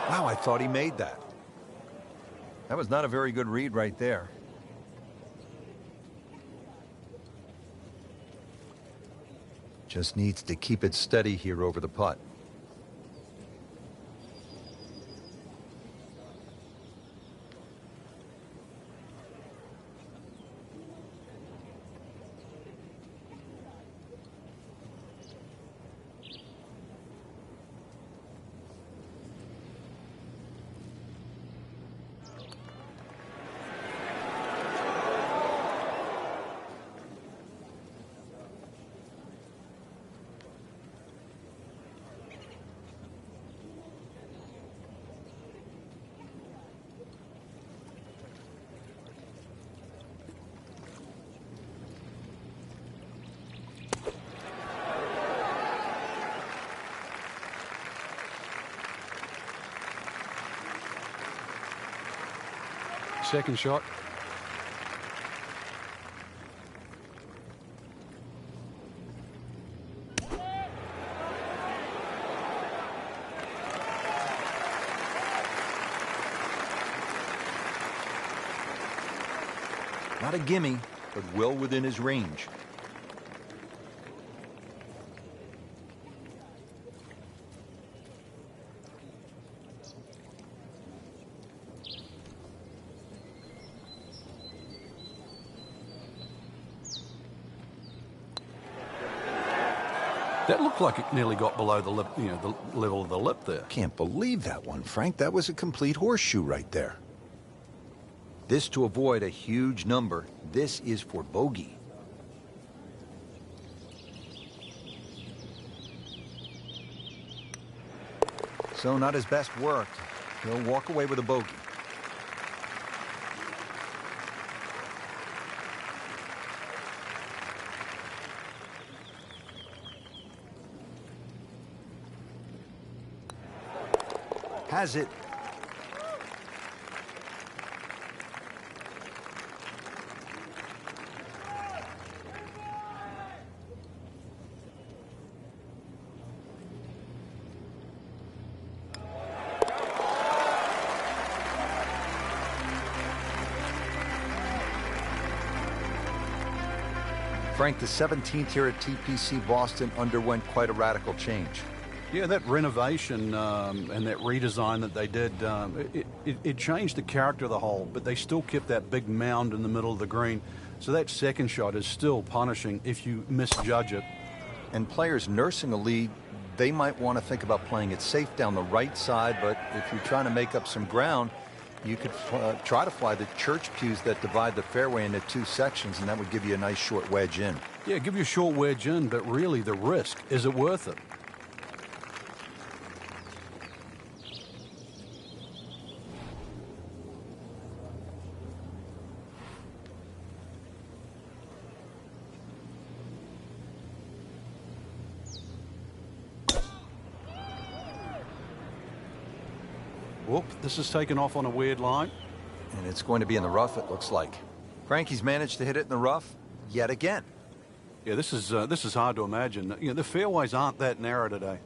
Wow, I thought he made that. That was not a very good read right there. Just needs to keep it steady here over the putt. Second shot. Not a gimme, but well within his range. That looked like it nearly got below the lip, the level of the lip there. Can't believe that one, Frank. That was a complete horseshoe right there. This to avoid a huge number. This is for bogey. So not his best work. He'll walk away with a bogey. Has it. Frank, the 17th here at TPC Boston underwent quite a radical change. Yeah, that renovation and that redesign that they did, it changed the character of the hole, but they still kept that big mound in the middle of the green. So that second shot is still punishing if you misjudge it. And players nursing a lead, they might want to think about playing it safe down the right side, but if you're trying to make up some ground, you could try to fly the church pews that divide the fairway into two sections, and that would give you a nice short wedge in. Yeah, give you a short wedge in, but really the risk, is it worth it? Whoop, this is taken off on a weird line. And it's going to be in the rough, it looks like. Frankie's managed to hit it in the rough yet again. Yeah, this is hard to imagine. You know, the fairways aren't that narrow today.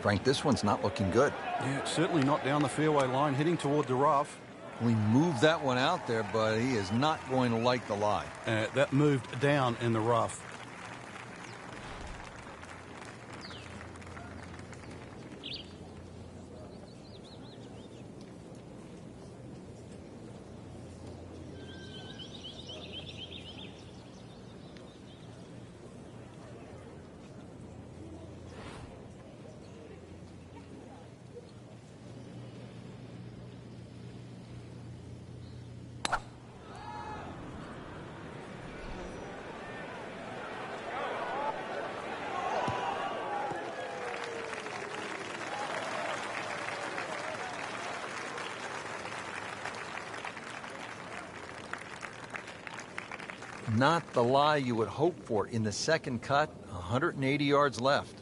Frank, this one's not looking good. Yeah, certainly not down the fairway line, heading toward the rough. We moved that one out there, but he is not going to like the lie. That moved down in the rough. Not the lie you would hope for in the second cut, 180 yards left.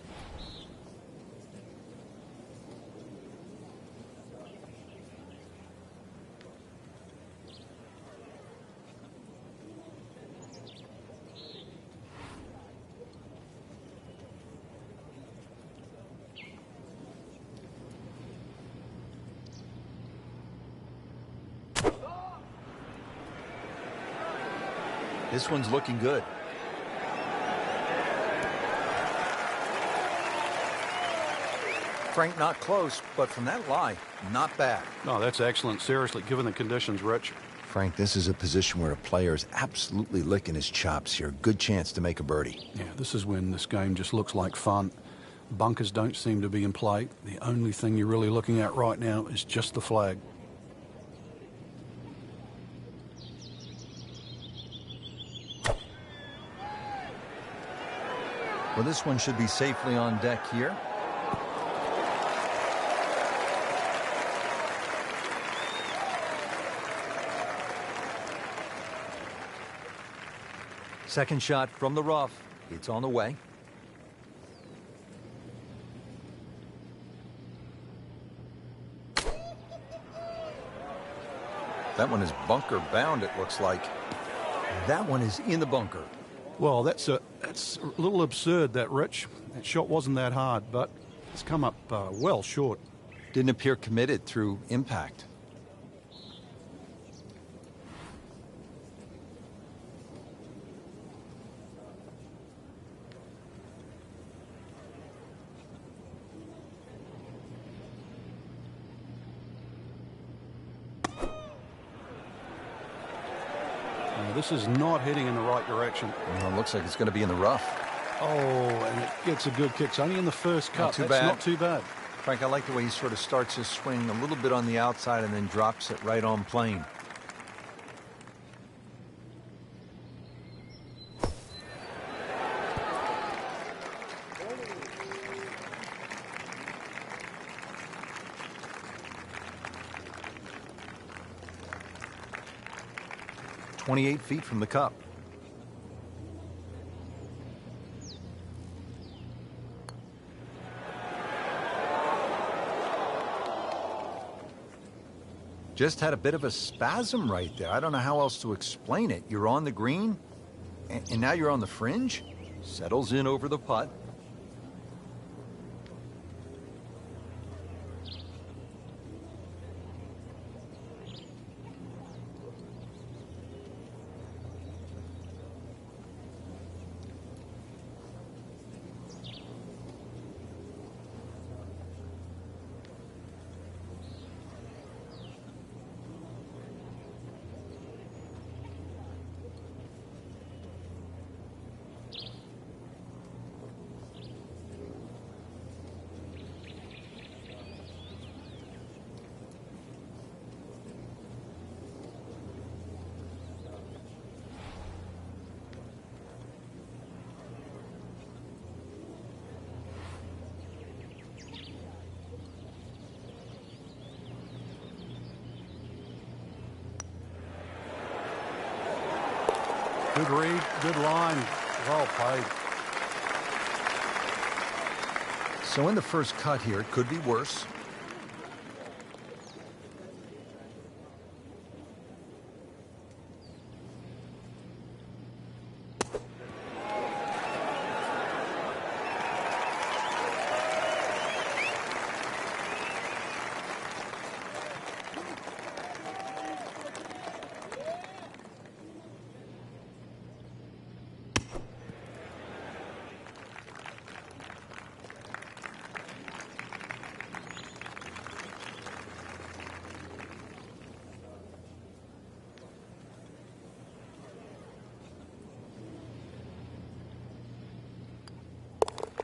This one's looking good. Frank, not close, but from that lie, not bad. No, that's excellent. Seriously, given the conditions, Rich. Frank, this is a position where a player is absolutely licking his chops here. Good chance to make a birdie. Yeah, this is when this game just looks like fun. Bunkers don't seem to be in play. The only thing you're really looking at right now is just the flag. Well, this one should be safely on deck here. Second shot from the rough. It's on the way. That one is bunker bound, it looks like. That one is in the bunker. Well, that's a little absurd, that, Rich. That shot wasn't that hard, but it's come up well short. Didn't appear committed through impact. This is not heading in the right direction. Well, it looks like it's going to be in the rough. Oh, and it gets a good kick. It's only in the first cut. That's not too bad. Frank, I like the way he sort of starts his swing a little bit on the outside and then drops it right on plane. 28 feet from the cup. Just had a bit of a spasm right there. I don't know how else to explain it. You're on the green, and now you're on the fringe. Settles in over the putt. Good read, good line, well played. So in the first cut here, it could be worse.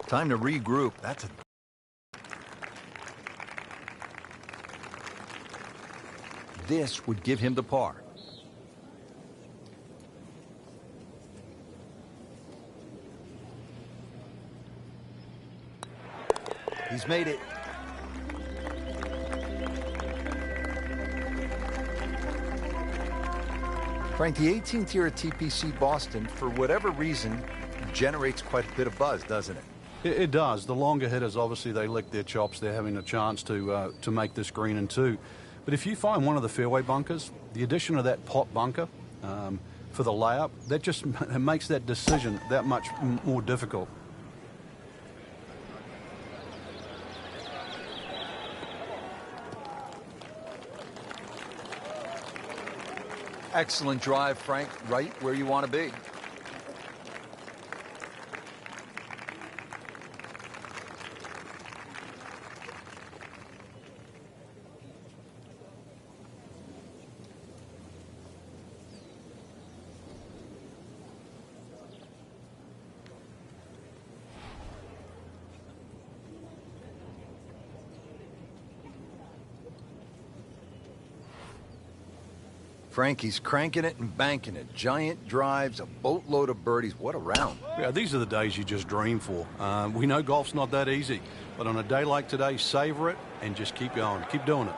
Time to regroup. This would give him the par. He's made it. Frank, the 18th here at TPC Boston, for whatever reason, generates quite a bit of buzz, doesn't it? It does. The longer hitters, obviously, they lick their chops. They're having a chance to make this green in two. But if you find one of the fairway bunkers, the addition of that pot bunker for the layup, that just makes that decision that much more difficult. Excellent drive, Frank. Right where you want to be. Frankie's cranking it and banking it. Giant drives, a boatload of birdies. What a round. Yeah, these are the days you just dream for. We know golf's not that easy, but on a day like today, savor it and just keep going. Keep doing it.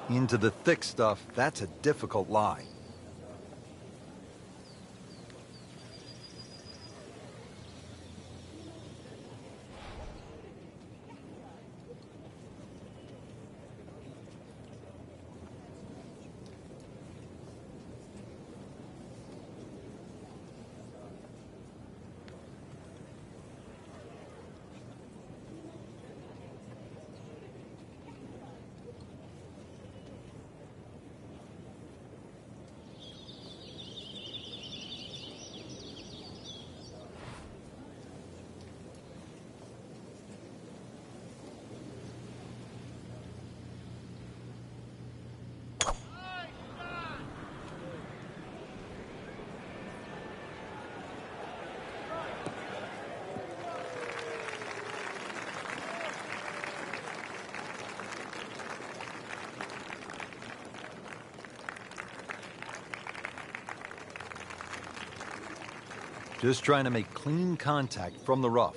Into the thick stuff. That's a difficult lie. Just trying to make clean contact from the rough.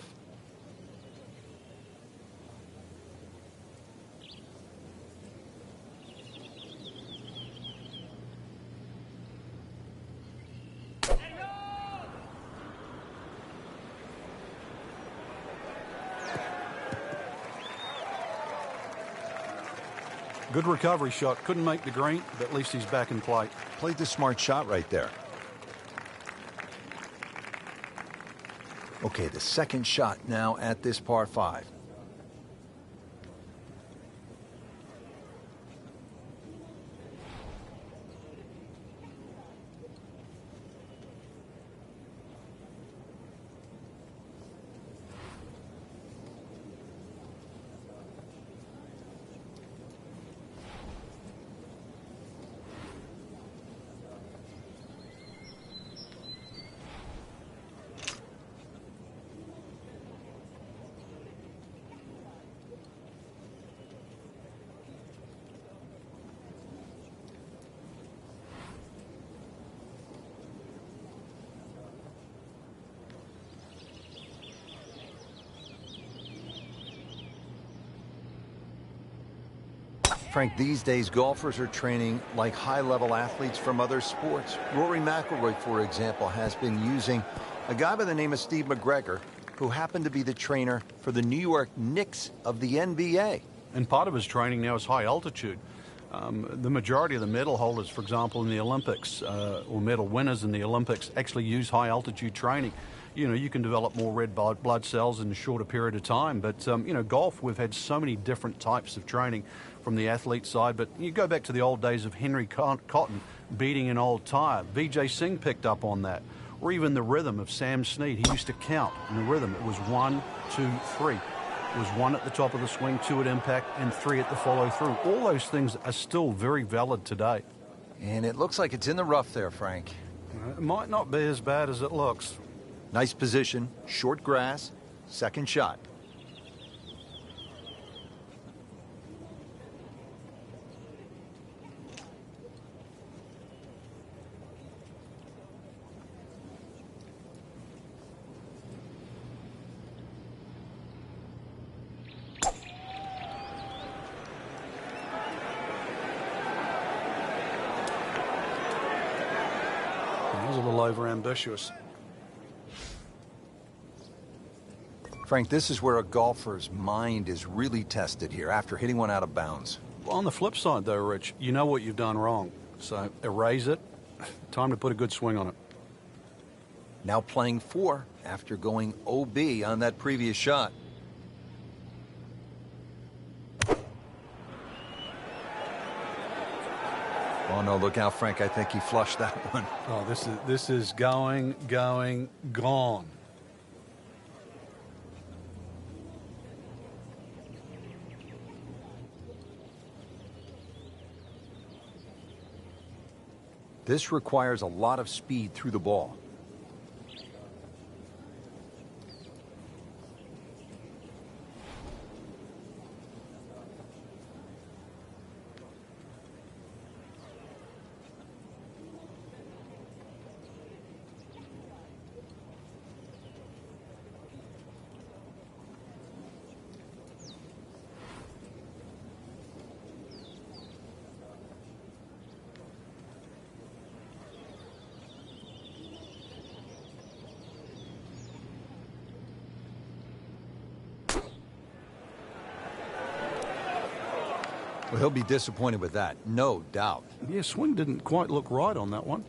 Good recovery shot. Couldn't make the green, but at least he's back in play. Played the smart shot right there. Okay, the second shot now at this par 5. Frank, these days golfers are training like high-level athletes from other sports. Rory McIlroy, for example, has been using a guy by the name of Steve McGregor, who happened to be the trainer for the New York Knicks of the NBA. And part of his training now is high altitude. The majority of the medal holders, for example, in the Olympics, or medal winners in the Olympics, actually use high altitude training. You know, you can develop more red blood cells in a shorter period of time. But, you know, golf, we've had so many different types of training from the athlete side. But you go back to the old days of Henry Cotton beating an old tire. Vijay Singh picked up on that. Or even the rhythm of Sam Snead. He used to count in the rhythm. It was 1, 2, 3. It was 1 at the top of the swing, 2 at impact, and 3 at the follow-through. All those things are still very valid today. And it looks like it's in the rough there, Frank. It might not be as bad as it looks. Nice position, short grass, second shot. That was a little over-ambitious. Frank, this is where a golfer's mind is really tested here after hitting one out of bounds. Well, on the flip side, though, Rich, you know what you've done wrong. So erase it. Time to put a good swing on it. Now playing 4 after going OB on that previous shot. Oh, no, look out, Frank. I think he flushed that one. Oh, this is going, gone. This requires a lot of speed through the ball. Well, he'll be disappointed with that, no doubt. Yeah, swing didn't quite look right on that one.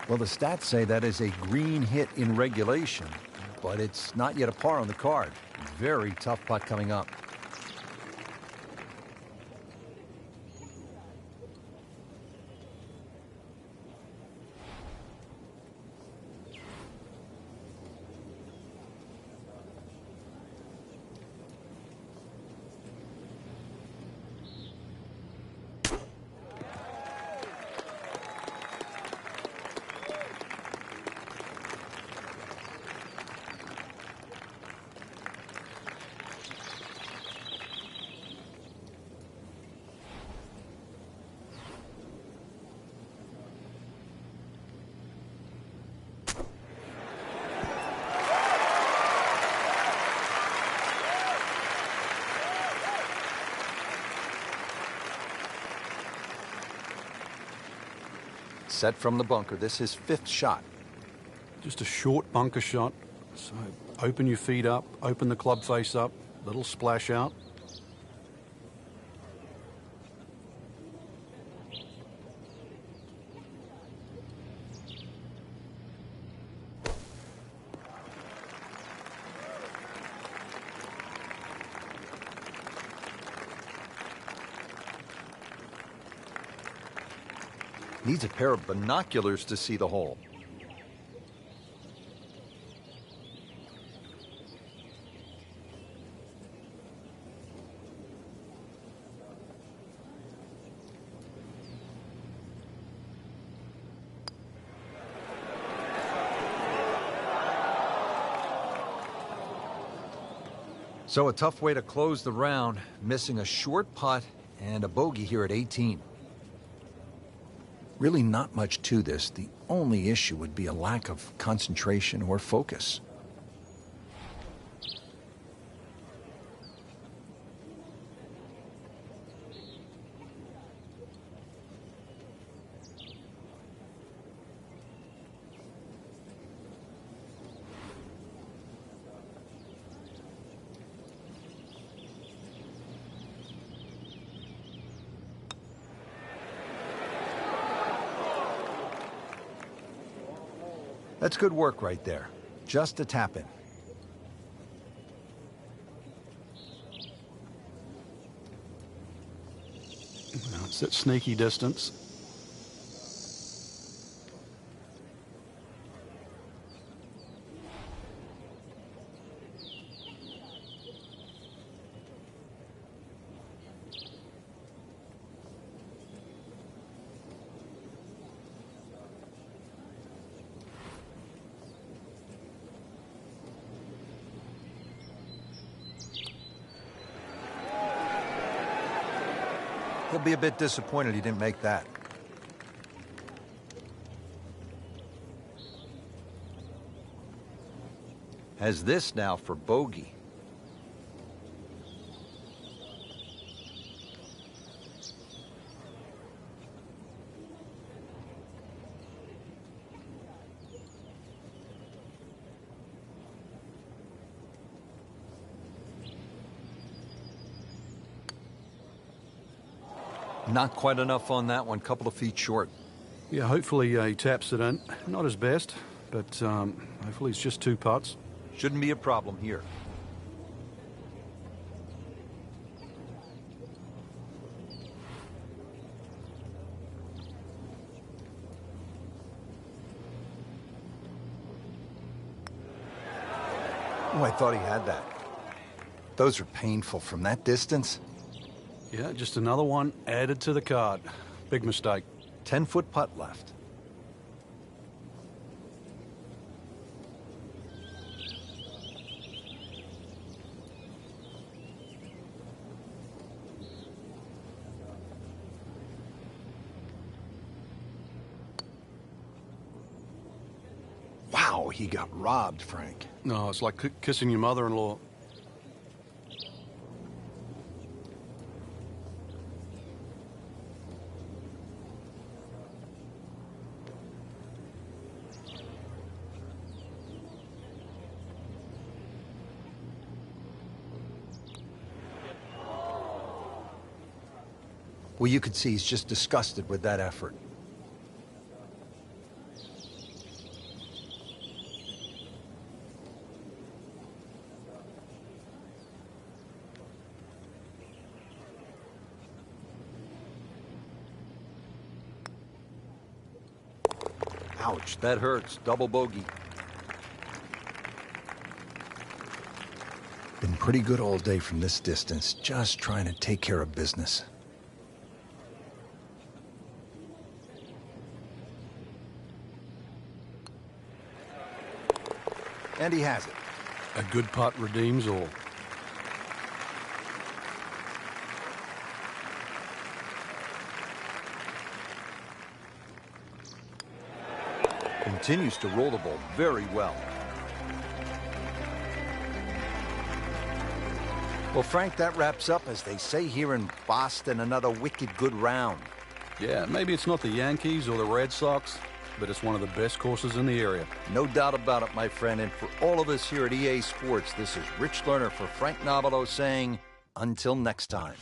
Well, the stats say that is a green hit in regulation, but it's not yet a par on the card. Very tough putt coming up. Set from the bunker. This is 5th shot. Just a short bunker shot. So open your feet up, open the club face up, little splash out. Needs a pair of binoculars to see the hole. So a tough way to close the round, missing a short putt and a bogey here at 18. Really not much to this. The only issue would be a lack of concentration or focus. That's good work right there. Just a tap in. Now it's that sneaky distance. He'll be a bit disappointed he didn't make that. Has this now for bogey. Not quite enough on that one, couple of feet short. Yeah, hopefully he taps it in. Not his best, but hopefully it's just 2 putts. Shouldn't be a problem here. Oh, I thought he had that. Those are painful from that distance. Yeah, just another one added to the card. Big mistake. 10-foot putt left. Wow, he got robbed, Frank. No, it's like kissing your mother-in-law. Well, you could see he's just disgusted with that effort. Ouch, that hurts. Double bogey. Been pretty good all day from this distance, just trying to take care of business. And he has it. A good putt redeems all. Continues to roll the ball very well. Well, Frank, that wraps up, as they say here in Boston, another wicked good round. Yeah, maybe it's not the Yankees or the Red Sox, but it's one of the best courses in the area. No doubt about it, my friend. And for all of us here at EA Sports, this is Rich Lerner for Frank Nobilo saying, until next time.